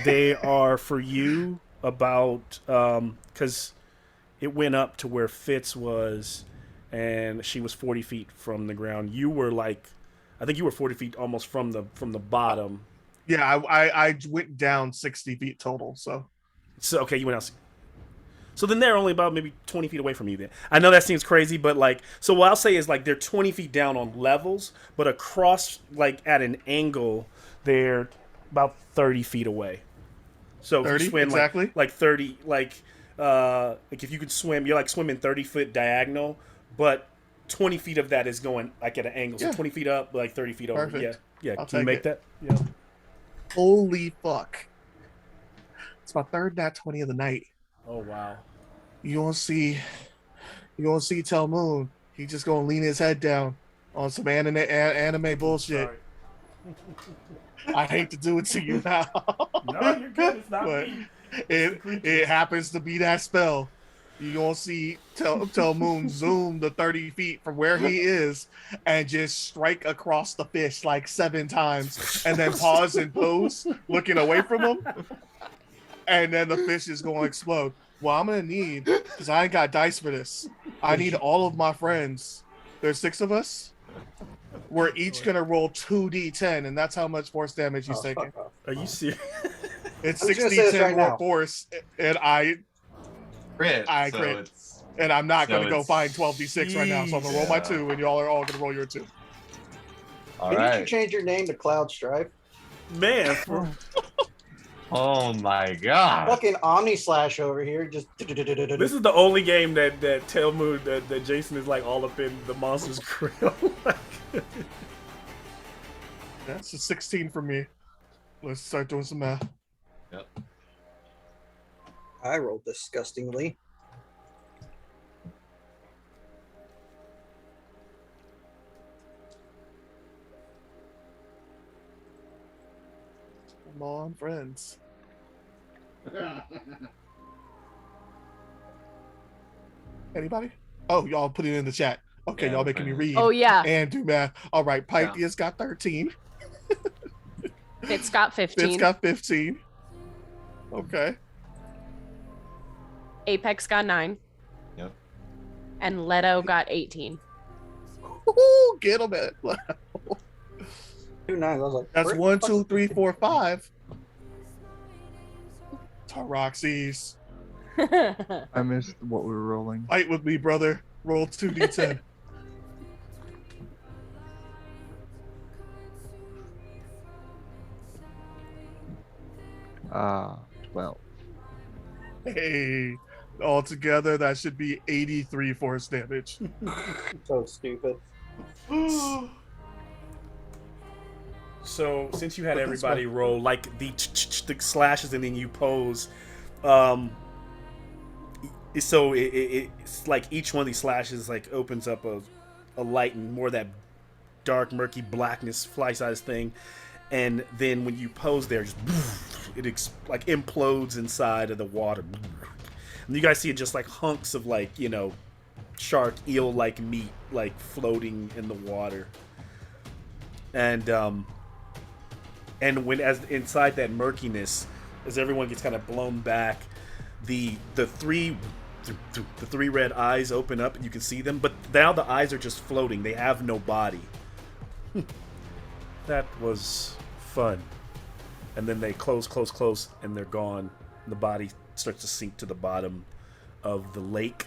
they are for you about because it went up to where Fitz was, and she was 40 feet from the ground. You were I think you were 40 feet almost from the bottom. Yeah, I went down 60 feet total. So Okay, you went out. So then they're only about maybe 20 feet away from you then. I know that seems crazy, but so what I'll say is they're 20 feet down on levels, but across at an angle, they're about 30 feet away. So 30 if you swim exactly? like 30, if you could swim, you're swimming 30-foot diagonal, but 20 feet of that is going at an angle. So Yeah. 20 feet up, 30 feet over. Perfect. Yeah. I'll Can you take make it. that? Yeah. holy fuck! It's my third nat 20 of the night. Oh wow. You gonna see Tell Moon. He just gonna lean his head down on some anime bullshit. Sorry. I hate to do it to you now. No, you're good. It's not But me. it happens to be that spell. You gonna see Tell Moon zoom the 30 feet from where he is and just strike across the fish 7 times, and then pause and pose, looking away from him, and then the fish is gonna explode. Well, I'm gonna need, because I ain't got dice for this. I need all of my friends. There's 6 of us. We're each gonna roll 2d10, and that's how much force damage he's taking. Fuck off. Are you serious? It's I was gonna say 6d10 this right more now. force, and I Crit. so crit. it's And I'm not So going to go it's- find 12d6 right now, so I'm going to roll my Yeah. 2, and y'all are all going to roll your 2. all Didn't you right. change your name to Cloud Strife? Man, Oh my god. Fucking Omni Slash over here. Just this is the only game that Tell Moon that Jason is all up in the monster's grill. That's a 16 for me. Let's start doing some math. Yep. I rolled disgustingly. Come on, friends. Anybody? Oh, y'all put it in the chat. Okay, Yeah, y'all I'm making me fine. read Oh yeah, and do math. All right, Pythia's got 13. Fitz got 15. Fitz got 15. Okay. Apex got 9. Yep. And Leto got 18. Woo, get him at. 2 9. I was like, That's where the 1, fuck- 2, 3, 4, 5. Taroxys. I missed what we were rolling. Fight with me, brother. Roll 2d10. Well, Hey, altogether that should be 83 force damage. So stupid. So since you had But that's everybody fine. roll the slashes and then you pose, so it's like each one of these slashes opens up a light and more of that dark murky blackness fly-sized thing, and then when you pose there, just it implodes inside of the water, and you guys see it just hunks of shark eel meat floating in the water, and when as inside that murkiness, as everyone gets kind of blown back, the three red eyes open up and you can see them, but now the eyes are just floating. They have no body. That was fun. And then they close, and they're gone. The body starts to sink to the bottom of the lake.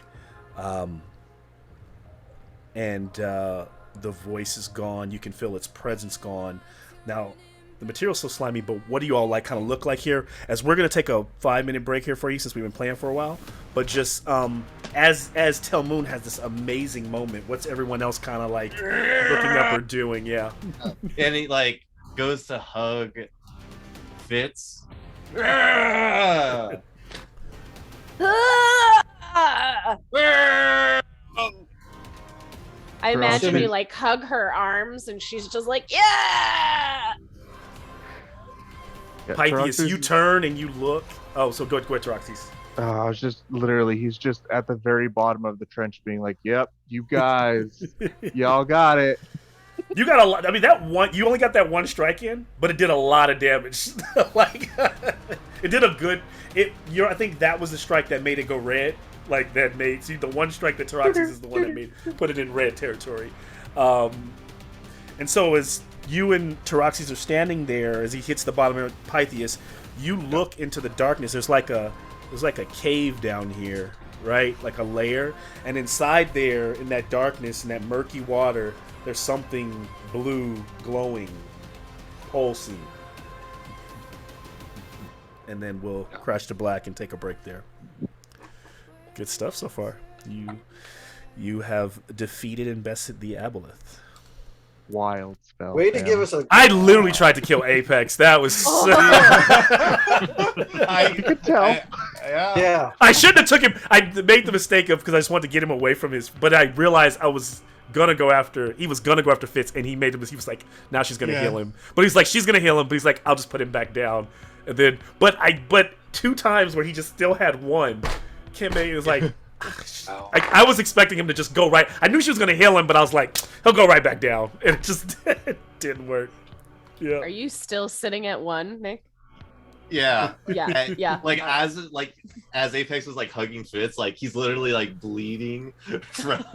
And the voice is gone. You can feel its presence gone. Now, the material's so slimy, but what do you all kind of look like here? As we're going to take a 5-minute break here for you since we've been playing for a while. But just as Telmoon has this amazing moment, what's everyone else kind of like looking up or doing? Yeah. And he goes to hug Fitz. I imagine you hug her arms and she's just like, yeah! Pythias, you turn and you look. Oh, so go ahead, Roxy's. I was just he's just at the very bottom of the trench being like, yep, you guys, y'all got it. You got a lot. I mean, you only got that one strike in, but it did a lot of damage. It did a good, I think that was the strike that made it go red. The one strike that Taraxis is the one that put it in red territory. And so as you and Taraxis are standing there, as he hits the bottom of Pythias, you look into the darkness. There's like a cave down here, right? Like a layer. And inside there, in that darkness, in that murky water, there's something blue glowing, pulsing. And then we'll crash to black and take a break there. Good stuff so far. You have defeated and bested the Aboleth. Wild spell. Way to give us a. I literally tried to kill Apex. That was so. You could tell. Yeah. I shouldn't have took him. I made the mistake of because I just wanted to get him away from his. But I realized I was gonna go after. He was gonna go after Fitz, and he was like, now she's gonna heal him. But he's like, she's gonna heal him. But he's like, I'll just put him back down. And then, but 2 times where he just still had one. Kimmy was like. I was expecting him to just go right. I knew she was going to heal him, but I was like, he'll go right back down. And it just didn't work. Yeah. Are you still sitting at 1, Nick? Yeah. Yeah. As Apex was hugging Fitz, he's literally bleeding from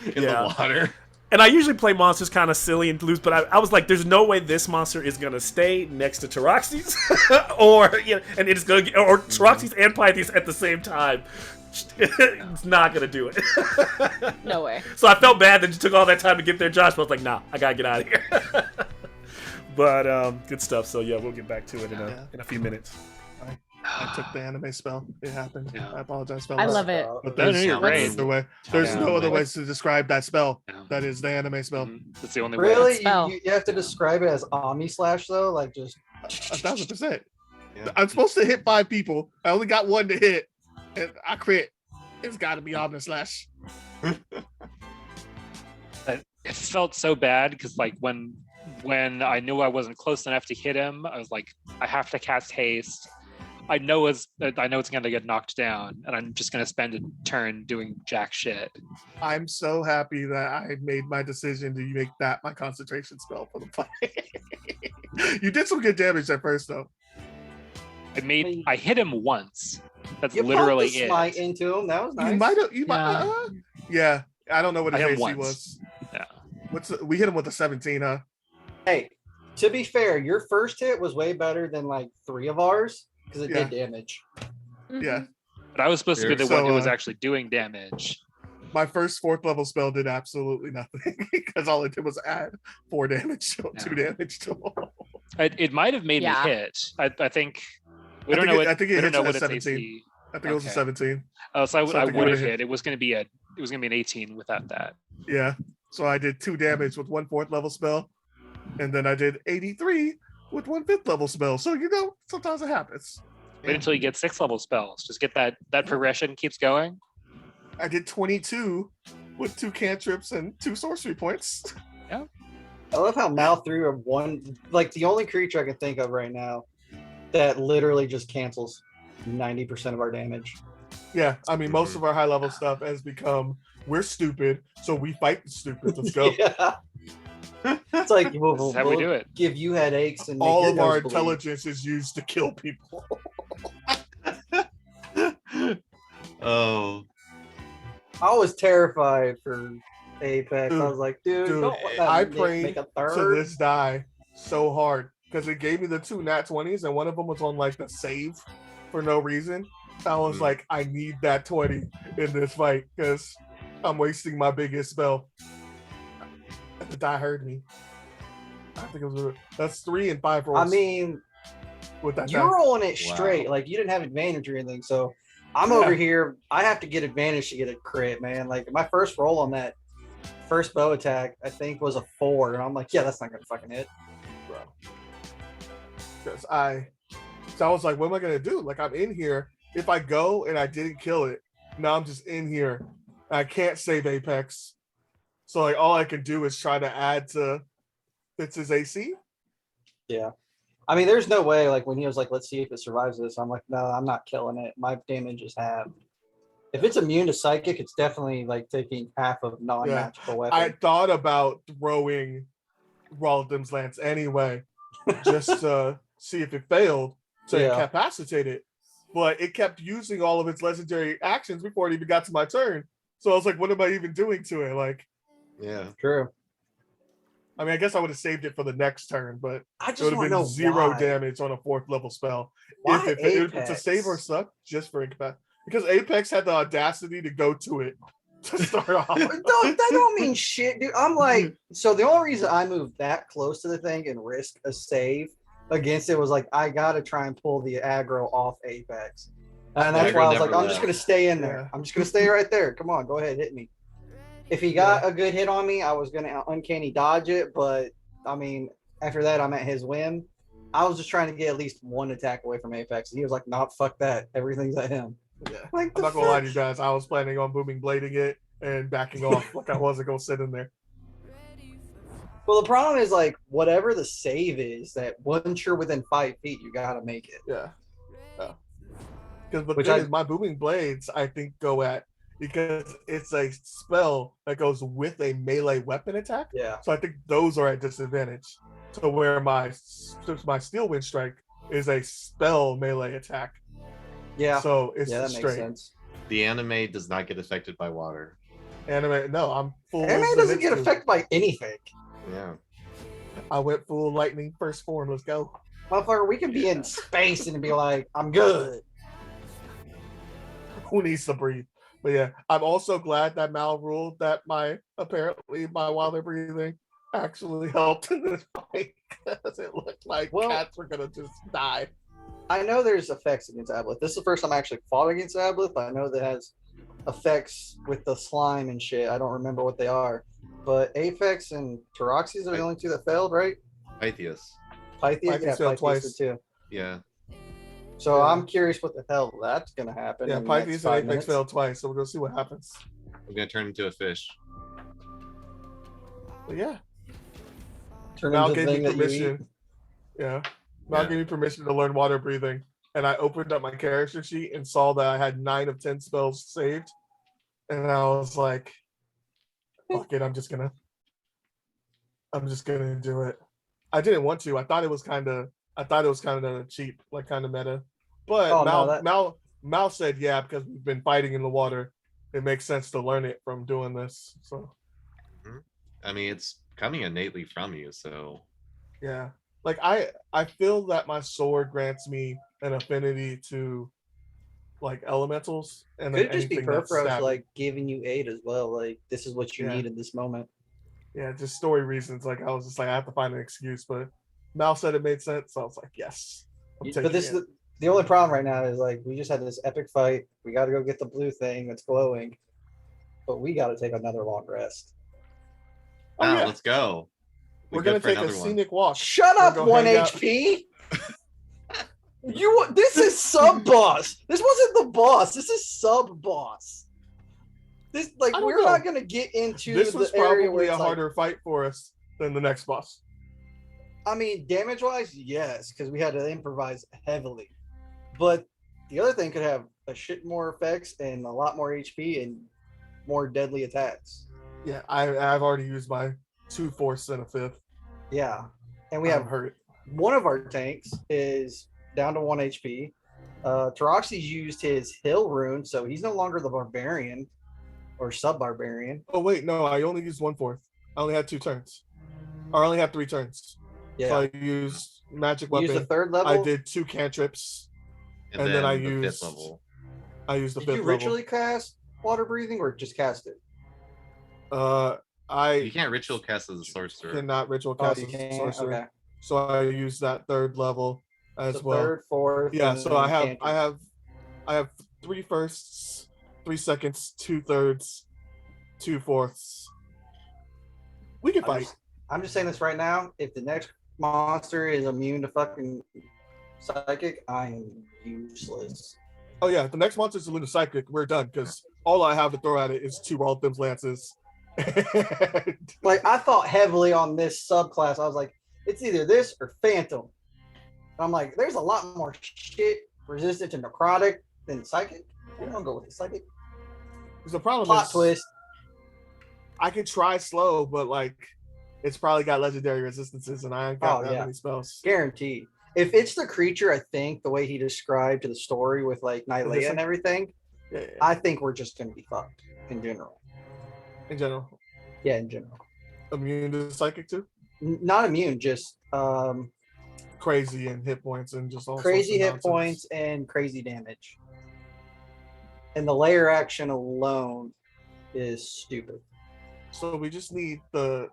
in the water. And I usually play monsters kind of silly and loose, but I was like, there's no way this monster is going to stay next to Taraxis and it's going to or Taraxis and Pythias at the same time. It's not going to do it. No way. So I felt bad that you took all that time to get there, Josh, but I was like, nah, I got to get out of here. But good stuff. So yeah, we'll get back to it in a few minutes. I took the anime spell. It happened. Yeah. I apologize, I fellas. love it. But there's no other way. There's no other way ways to describe that spell. Yeah. That is the anime spell. That's the only way. Really? Spell. You have to describe it as Omni Slash though? 1,000%. Yeah. I'm supposed to hit 5 people. I only got 1 to hit, and I crit. It's got to be Omni Slash. It felt so bad because when I knew I wasn't close enough to hit him, I was like, I have to cast haste. I know it's going to get knocked down, and I'm just going to spend a turn doing jack shit. I'm so happy that I made my decision to make that my concentration spell for the fight. You did some good damage at first, though. I hit him once. That's You literally pumped the it. smite into him. That was nice. You might. Yeah, I don't know what his I hit him AC once. was. Yeah. We hit him with a 17, huh? Hey, to be fair, your first hit was way better than 3 of ours because it did damage. Yeah. But I was supposed to be the So, one who was actually doing damage. My first 4th level spell did absolutely nothing because all it did was add 4 damage to 2 damage to him. It might have made me hit. I think we don't know what. I think it don't hits know at what its 17. AC. I think it was a 17. Oh, so I think it would have would've hit. It was going to be an 18 without that. Yeah. So I did 2 damage with 1 4th level spell, and then I did 83 with 1 5th level spell. So sometimes it happens. Wait until you get 6th level spells. Just get that progression keeps going. I did 22 with 2 cantrips and 2 sorcery points. I love how Mal threw a 1, the only creature I can think of right now that literally just cancels 90% of our damage. Yeah, I mean, most of our high level stuff has become we're stupid, so we fight the stupid. Let's go. Yeah. It's we'll how we do it. Give you headaches and make all your of our nose bleed. intelligence is used to kill people. Oh, I was terrified for Apex. I was like, dude, don't let that I make prayed a to third. this die so hard because it gave me the 2 nat 20s and one of them was on like the save for no reason. I was like, I need that 20 in this fight because I'm wasting my biggest spell. And the die heard me. I think it was that's 3 and 5 rolls. I mean, with that you're die. rolling it straight. Wow. Like you didn't have advantage or anything. So I'm over here. I have to get advantage to get a crit, man. Like my first roll on that first bow attack, I think was a 4. And I'm like, yeah, that's not gonna fucking hit. Bro. Because I was like, what am I gonna do? Like I'm in here. If I go and I didn't kill it, now I'm just in here. I can't save Apex. So like all I can do is try to add to Fitz's AC. Yeah. I mean, there's no way, like, when he was like, let's see if it survives this, I'm like, no, I'm not killing it. My damage is halved. If it's immune to psychic, it's definitely, like, taking half of non-magical weapon. I thought about throwing Raldim's Lance anyway, just to see if it failed to incapacitate it. But it kept using all of its legendary actions before it even got to my turn. So I was like, what am I even doing to it? Like, yeah. True. I mean, I guess I would have saved it for the next turn, but I it just would have want to been know 0 why. damage on a 4th level spell. Why If it to Apex? save or suck, just for incapacity. Because Apex had the audacity to go to it to start off. That don't mean shit, dude. I'm like, so the only reason I moved that close to the thing and risk a save against it was like, I gotta try and pull the aggro off Apex. And that's why I was like, I'm just gonna stay in there. Yeah. I'm just gonna stay right there. Come on, go ahead, hit me. If he got a good hit on me, I was gonna uncanny dodge it, but I mean, after that, I'm at his whim. I was just trying to get at least one attack away from Apex, and he was like, "Nah, fuck that. Everything's at him." Yeah. Like, I'm not gonna lie to you guys. I was planning on booming blading it and backing off. Like I wasn't gonna sit in there. Well, the problem is like whatever the save is, that once you're within 5 feet, you gotta make it. Yeah. Because the thing is, my booming blades, I think, go at because it's a spell that goes with a melee weapon attack. Yeah. So I think those are at disadvantage. To where my steel wind strike is a spell melee attack. Yeah. So it's that straight. makes sense. The anime does not get affected by water. Anime, no, I'm full. Anime doesn't get affected by anything. Yeah. I went full lightning first form. Let's go. Motherfucker, we can be in space and be like, I'm good. Who needs to breathe? But yeah, I'm also glad that Mal ruled that apparently my while they're breathing actually helped in this fight because it looked like cats were gonna just die. I know there's effects against Aboleth. This is the first time I actually fought against Aboleth. I know that has effects with the slime and shit. I don't remember what they are. But Apex and Teroxys are the only 2 that failed, right? Pythias. Pythias failed twice too. Yeah. So I'm curious what the hell that's gonna happen. Yeah, Pythias and Apex failed twice, so we're gonna see what happens. I'm gonna turn into a fish. But yeah. Turn Mal into gave the me thing that you eat. permission. Yeah. Mal gave me permission to learn water breathing. And I opened up my character sheet and saw that I had 9 of 10 spells saved. And I was like, fuck it, I'm just gonna do it. I didn't want to. I thought it was kind of cheap, like kind of meta. But Mal said, yeah, because we've been fighting in the water, it makes sense to learn it from doing this. So I mean, it's coming innately from you, so yeah. Like I feel that my sword grants me an affinity to like elementals, and could just be anything that's Perforos stabbing. like giving you aid as well. Like this is what you need in this moment. Yeah, just story reasons. Like I was just like, I have to find an excuse, but Mal said it made sense, so I was like, yes. But this is the only problem right now is like we just had this epic fight. We got to go get the blue thing that's glowing, but we got to take another long rest. let's go. We're gonna take a scenic walk. Shut up, 1 HP. This is sub boss. This wasn't the boss. This is sub boss. This we're not gonna get into this was the area probably where a harder fight for us than the next boss. I mean, damage wise, yes, because we had to improvise heavily. But the other thing could have a shit more effects and a lot more HP and more deadly attacks. Yeah, I've already used my 2 fourths and a 5th. Yeah, and we have hurt. One of our tanks is down to 1 HP. Taroxy's used his hill rune, so he's no longer the barbarian or sub-barbarian. Oh wait, no, I only used 1/4. I only had 2 turns. Or I only had 3 turns. Yeah. So I used magic You weapon. used the 3rd level. I did 2 cantrips. And then then I the used 5th level. I used the Did 5th you level. ritually cast water breathing or just cast it? You can't ritual cast as a sorcerer. Cannot ritual Oh, cast you as a can't? sorcerer. Okay. So I used that 3rd level as So well. 3rd, 4th. Yeah, and so then I cantrip. have 3 firsts, 3 seconds, 2 thirds, 2 fourths. We can fight. I'm just saying this right now. If the next monster is immune to fucking psychic, I am useless. Oh yeah, the next monster's a Luna Psychic. We're done because all I have to throw at it is 2 Althem's lances. Like I thought heavily on this subclass. I was like, it's either this or Phantom. And I'm like, there's a lot more shit resistant to necrotic than psychic. I'm gonna go with the psychic. The problem Plot is, twist. I can try slow, but like, it's probably got legendary resistances, and I ain't got that many spells. Guaranteed. If it's the creature, I think the way he described to the story with like Nylea and everything, I think we're just gonna be fucked in general. In general. Yeah, in general. Immune to psychic too? Not immune, just crazy and hit points and just all crazy sorts of hit nonsense. points and crazy damage. And the layer action alone is stupid. So we just need the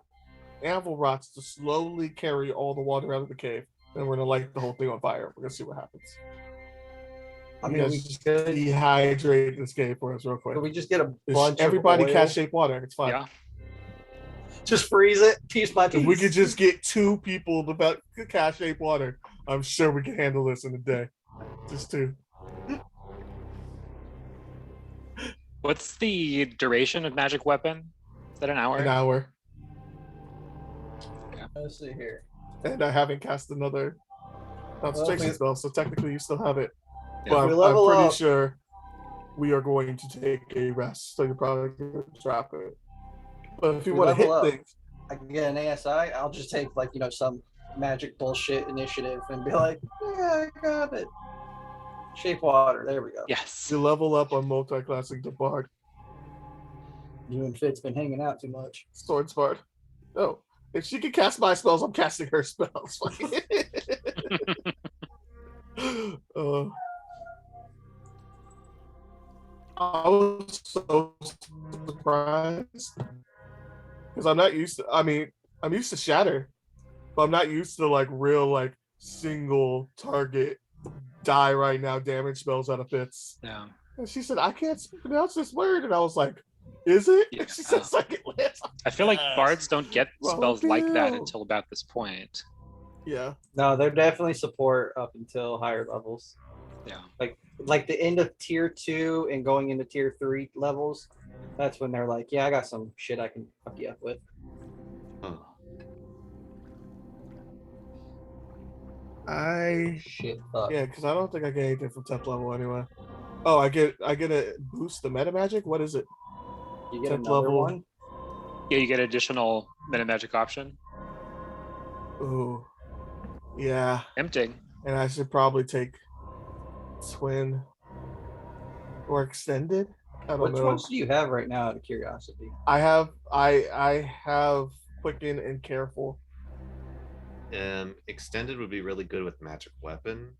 anvil rots to slowly carry all the water out of the cave. Then we're gonna light the whole thing on fire. We're gonna see what happens. I mean, we just could dehydrate this cave for us real quick. Could we just get a bunch everybody of oil? cast shape water. It's fine. Yeah. Just freeze it piece by piece. If we could just get 2 people to cast shape water, I'm sure we can handle this in a day. Just 2. What's the duration of magic weapon? Is that an hour? An hour. Let's see here. And I haven't cast another concentration spell, so technically you still have it. Yeah. But We level I'm pretty up. sure we are going to take a rest, so you're probably going to drop it. But if you We want to hit level up. things, I can get an ASI. I'll just take like some magic bullshit initiative and be like, yeah, I got it. Shape water. There we go. Yes. you level up on multi-classing to Bard. You and Fitz been hanging out too much. Swords Bard. Oh, if she can cast my spells, I'm casting her spells. I was so surprised because I'm not used to. I mean, I'm used to shatter, but I'm not used to like real like single target die right now damage spells out of Fitz. Yeah. And she said, "I can't pronounce this word," and I was like, "Is it?" Yeah. And she said, "Second lance." I feel like bards don't get Well, spells like that damn. until about this point. Yeah. No, they're definitely support up until higher levels. Yeah. Like the end of tier 2 and going into tier 3 levels. That's when they're like, yeah, I got some shit I can fuck you up with. Oh. Shit fuck. Yeah, because I don't think I get anything from 10th level anyway. Oh, I get a boost the meta magic. What is it? You get 10th another level. one. Yeah, you get additional meta magic option. Ooh, yeah. Tempting. And I should probably take twin or extended. I don't Which know. ones do you have right now out of curiosity? I have quicken and careful. Extended would be really good with magic weapon.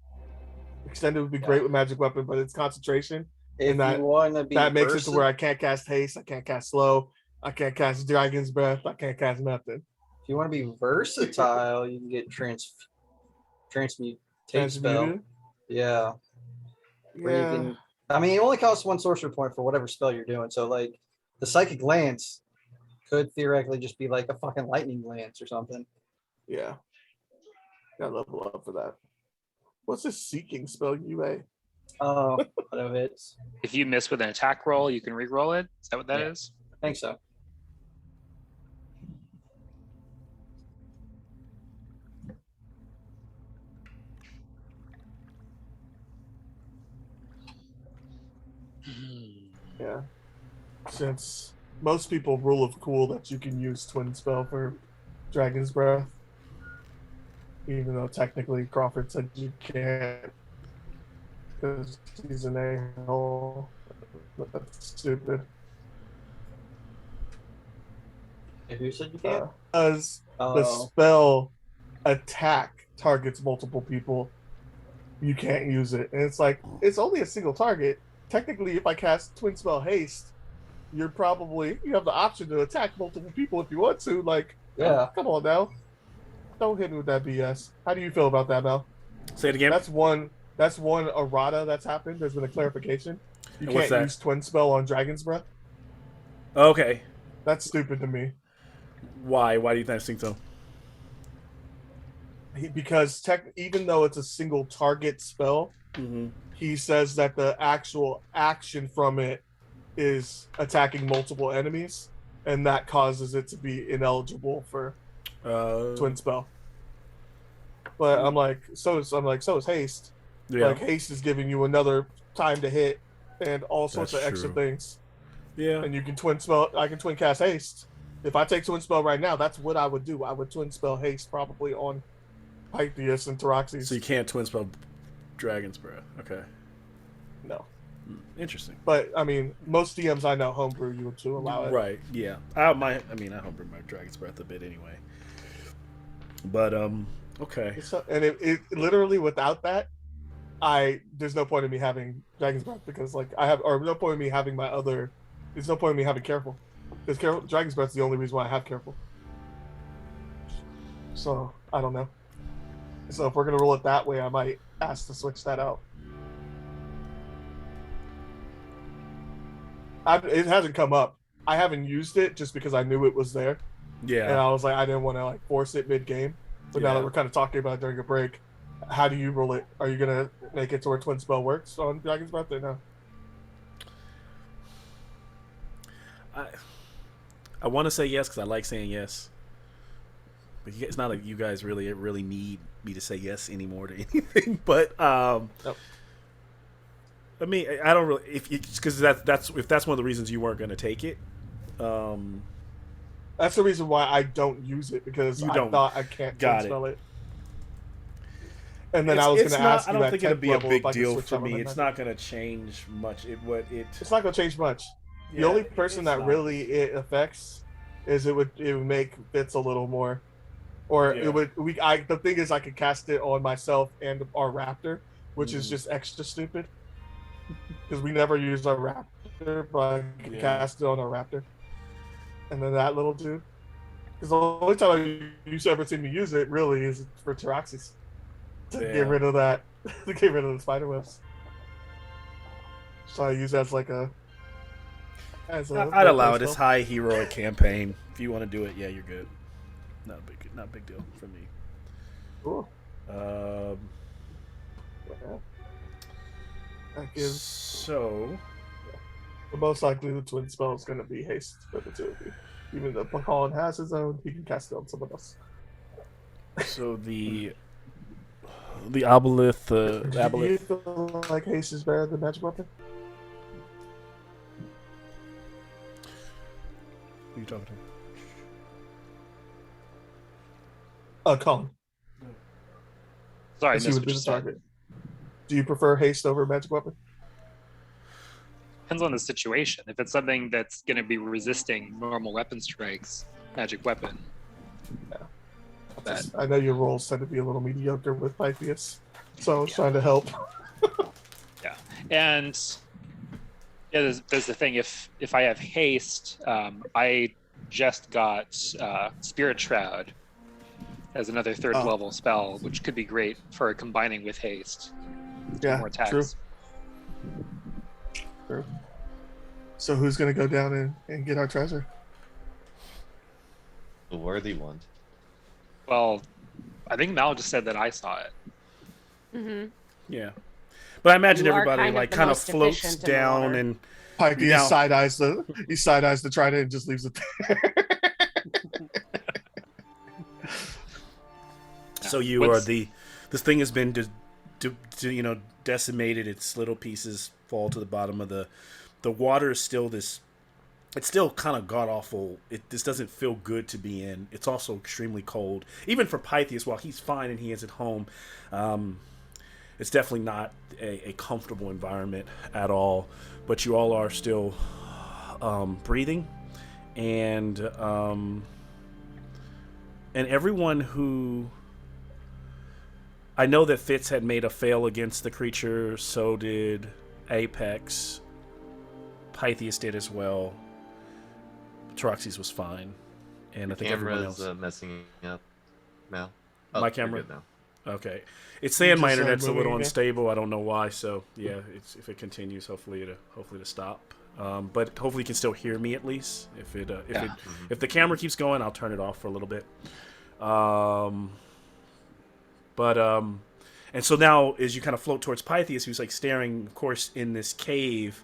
Extended would be great with magic weapon, but it's concentration. If And that- you want to be That makes it to where I can't cast haste, I can't cast slow, I can't cast dragon's breath, I can't cast nothing. if you want to be versatile, you can get transmute spell. Transmuted? Yeah. Where you Yeah. can, I mean, it only costs 1 sorcerer point for whatever spell you're doing. So like the psychic lance could theoretically just be like a fucking lightning lance or something. Yeah. Gotta level up for that. What's this seeking spell, UA? Oh, auto hits. If you miss with an attack roll, you can re-roll it. Is that what that is? I think so. Yeah. Since most people rule of cool that you can use twin spell for Dragon's Breath. Even though technically Crawford said you can't. because he's an a-hole. That's stupid. Who said you can't? Does the spell attack targets multiple people, you can't use it. And it's like, it's only a single target. Technically, if I cast Twin Spell Haste, you have the option to attack multiple people if you want to. Like, Yeah. come on now. Don't hit me with that BS. How do you feel about that, Mel? Say it again. That's one errata that's happened. There's been a clarification. You And what's can't that? use Twin Spell on Dragon's Breath. Okay. That's stupid to me. Why? Why do you think so? Because even though it's a single target spell, he says that the actual action from it is attacking multiple enemies, and that causes it to be ineligible for Twin Spell. But I'm like, so is haste. Yeah. Like, haste is giving you another time to hit and all sorts That's of extra true. things. Yeah. And you can twin spell. I can twin cast haste. If I take twin spell right now, that's what I would do. I would twin spell haste probably on Pythias and Tyroxes. So you can't twin spell Dragon's Breath. Okay. No. Interesting. But I mean, most DMs I know homebrew you to allow it. Right. Yeah. I homebrew my Dragon's Breath a bit anyway. But okay. And it literally without that, there's no point in me having Dragon's Breath because no point in me having there's no point in me having Careful. Because Dragon's Breath is the only reason why I have Careful. So I don't know. So if we're gonna roll it that way, I might ask to switch that out. It hasn't come up. I haven't used it just because I knew it was there. Yeah. And I was like, I didn't want to force it mid game. But now that we're kind of talking about it during a break, how do you roll it? Are you gonna make it to where Twin Spell works on Dragon's Breath or no? I want to say yes because I like saying yes. But it's not like you guys really need me to say yes anymore to anything. But Nope. I mean, I don't really because that's one of the reasons you weren't going to take it. That's the reason why I don't use it because I thought I can't Twin Spell it. And then I was going to ask you I don't think it'll be a big deal for me. It's not going to change much. It's not going to change much. Yeah, the only person that really it affects is it would make Fitz a little more, or it would. The thing is, I could cast it on myself and our Raptor, which is just extra stupid because we never use our Raptor, but I can cast it on our Raptor, and then that little dude. Because the only time you ever seen me use it really is for Tyroxes to get rid of that, to get rid of the spider webs. So I use that as like a. I'd allow it. It's high heroic campaign. If you want to do it, yeah, you're good. Not a big deal for me. Cool. So the most likely the twin spell is going to be haste for the two of you. Even though Colin has his own, he can cast it on someone else. So the Aboleth, Do you feel like haste is better than magic weapon? Who are you talking to? Colin. Sorry, I He missed would what be you the said. target. Do you prefer haste over magic weapon? Depends on the situation. If it's something that's going to be resisting normal weapon strikes, magic weapon. Yeah. I know your rolls tend to be a little mediocre with Pythias, so I was trying to help. Yeah, and there's the thing. If I have haste, I just got Spirit Shroud as another third level spell, which could be great for combining with haste. Yeah, more attacks. True. So who's gonna go down and get our treasure? The worthy one. Well, I think Mal just said that I saw it. Mm-hmm. Yeah, but I imagine You are everybody kind of floats efficient in the down water. and Pythias side eyes the trident and just leaves it there. So you are this thing has been decimated. Its little pieces fall to the bottom of the water is still this. It's still kind of god awful. This doesn't feel good to be in. It's also extremely cold, even for Pythias. While he's fine and he is at home, it's definitely not a comfortable environment at all. But you all are still breathing, and everyone who, I know that Fitz had made a fail against the creature, so did Apex. Pythias did as well. Troxy's was fine, and I think everyone else. Camera's messing up now. My you're camera? good now. Okay, it's saying my just internet's a moving little again? unstable. I don't know why. So yeah, if it continues, hopefully to stop. But hopefully you can still hear me at least. If the camera keeps going, I'll turn it off for a little bit. And so now as you kind of float towards Pythias, who's like staring, of course, in this cave.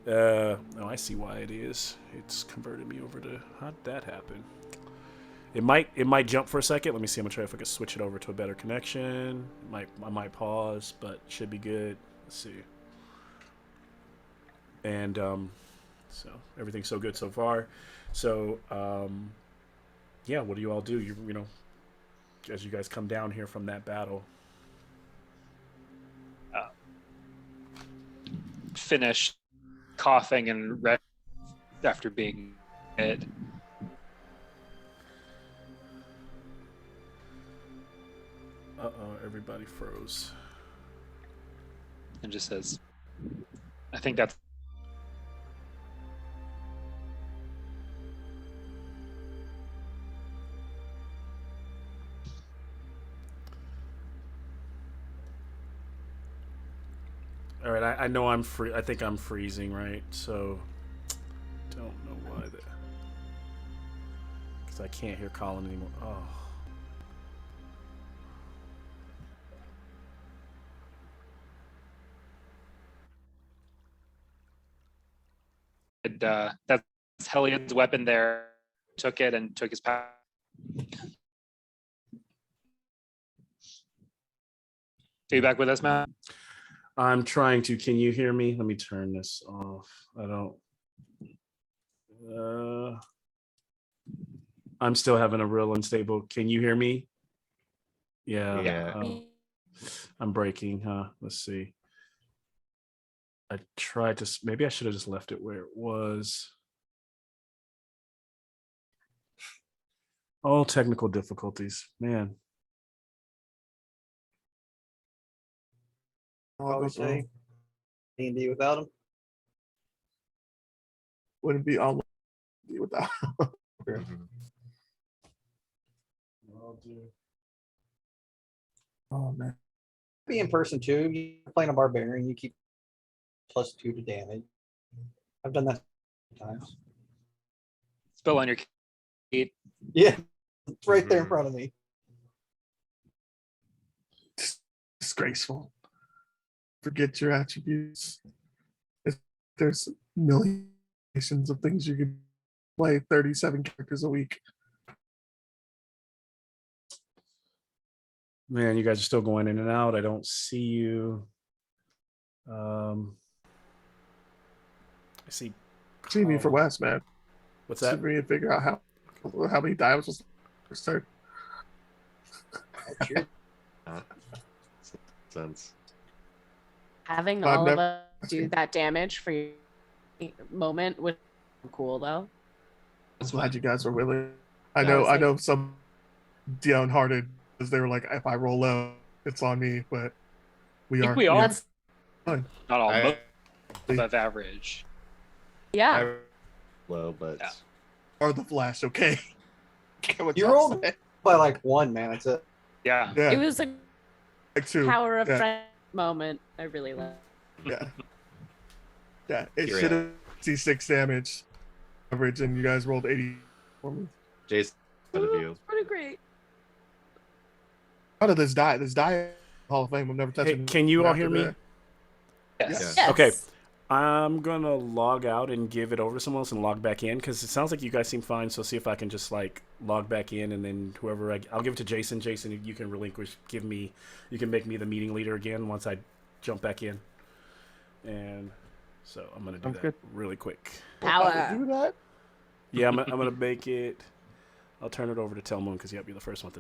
Oh, I see why it is. It's converted me over to. How did that happen? It might jump for a second. Let me see. I'm gonna try if I can switch it over to a better connection. I might pause, but should be good. Let's see. And so everything's so good so far. So yeah, what do you all do? You know, as you guys come down here from that battle. Finish coughing and red after being hit. Everybody froze. And just says, I think that's All right, I know I'm free. I think I'm freezing, right? So don't know why that. Because I can't hear Colin anymore. Oh. that's Hellion's weapon there. Took it and took his power. Are you back with us, Matt? I'm trying to. Can you hear me? Let me turn this off. I don't. I'm still having a real unstable. Can you hear me? Yeah. Yeah. I'm breaking, huh? Let's see. I tried to. Maybe I should have just left it where it was. All technical difficulties, man. I would say D&D without him. Wouldn't be on without. Mhm. Oh man. Be in person too. You're playing a barbarian, you keep +2 to damage. I've done that times. Spell on your key. Yeah, it's right there in front of me. Disgraceful. Forget your attributes. There's millions of things you can play 37 characters a week. Man, you guys are still going in and out. I don't see you. I see. See me for West, man. What's See that? me and figure out how many dimes was start. Sense. Having I've all of never- us do that damage for your moment was cool, though. I'm glad you guys were willing. I Yeah, know. I was I know some downhearted because they were like, if I roll low, it's on me. But we think are. we all- are That's fine. Not all, I- most above average. yeah. Low, but Yeah. Are the Flash okay? Get what You y'all rolled say. by like 1, man. It's a Yeah. Yeah, It was a like 2. power of Yeah. friend moment. I really love. Yeah. Yeah. It Here we should have 66 damage average, and you guys rolled 80 for me. Jason, out of you. Pretty great. How did this die? This die Hall of Fame. I'm never touching. Hey, can you all after hear me? that. Yes. Yeah. Okay. I'm gonna log out and give it over to someone else and log back in because it sounds like you guys seem fine. So see if I can just like log back in and then whoever I'll give it to Jason. Jason, you can relinquish. You can make me the meeting leader again once I jump back in. And so I'm gonna do Sounds that good. really quick. How to Power. do that? Yeah, I'm gonna make it. I'll turn it over to Telmoon because you're the first one to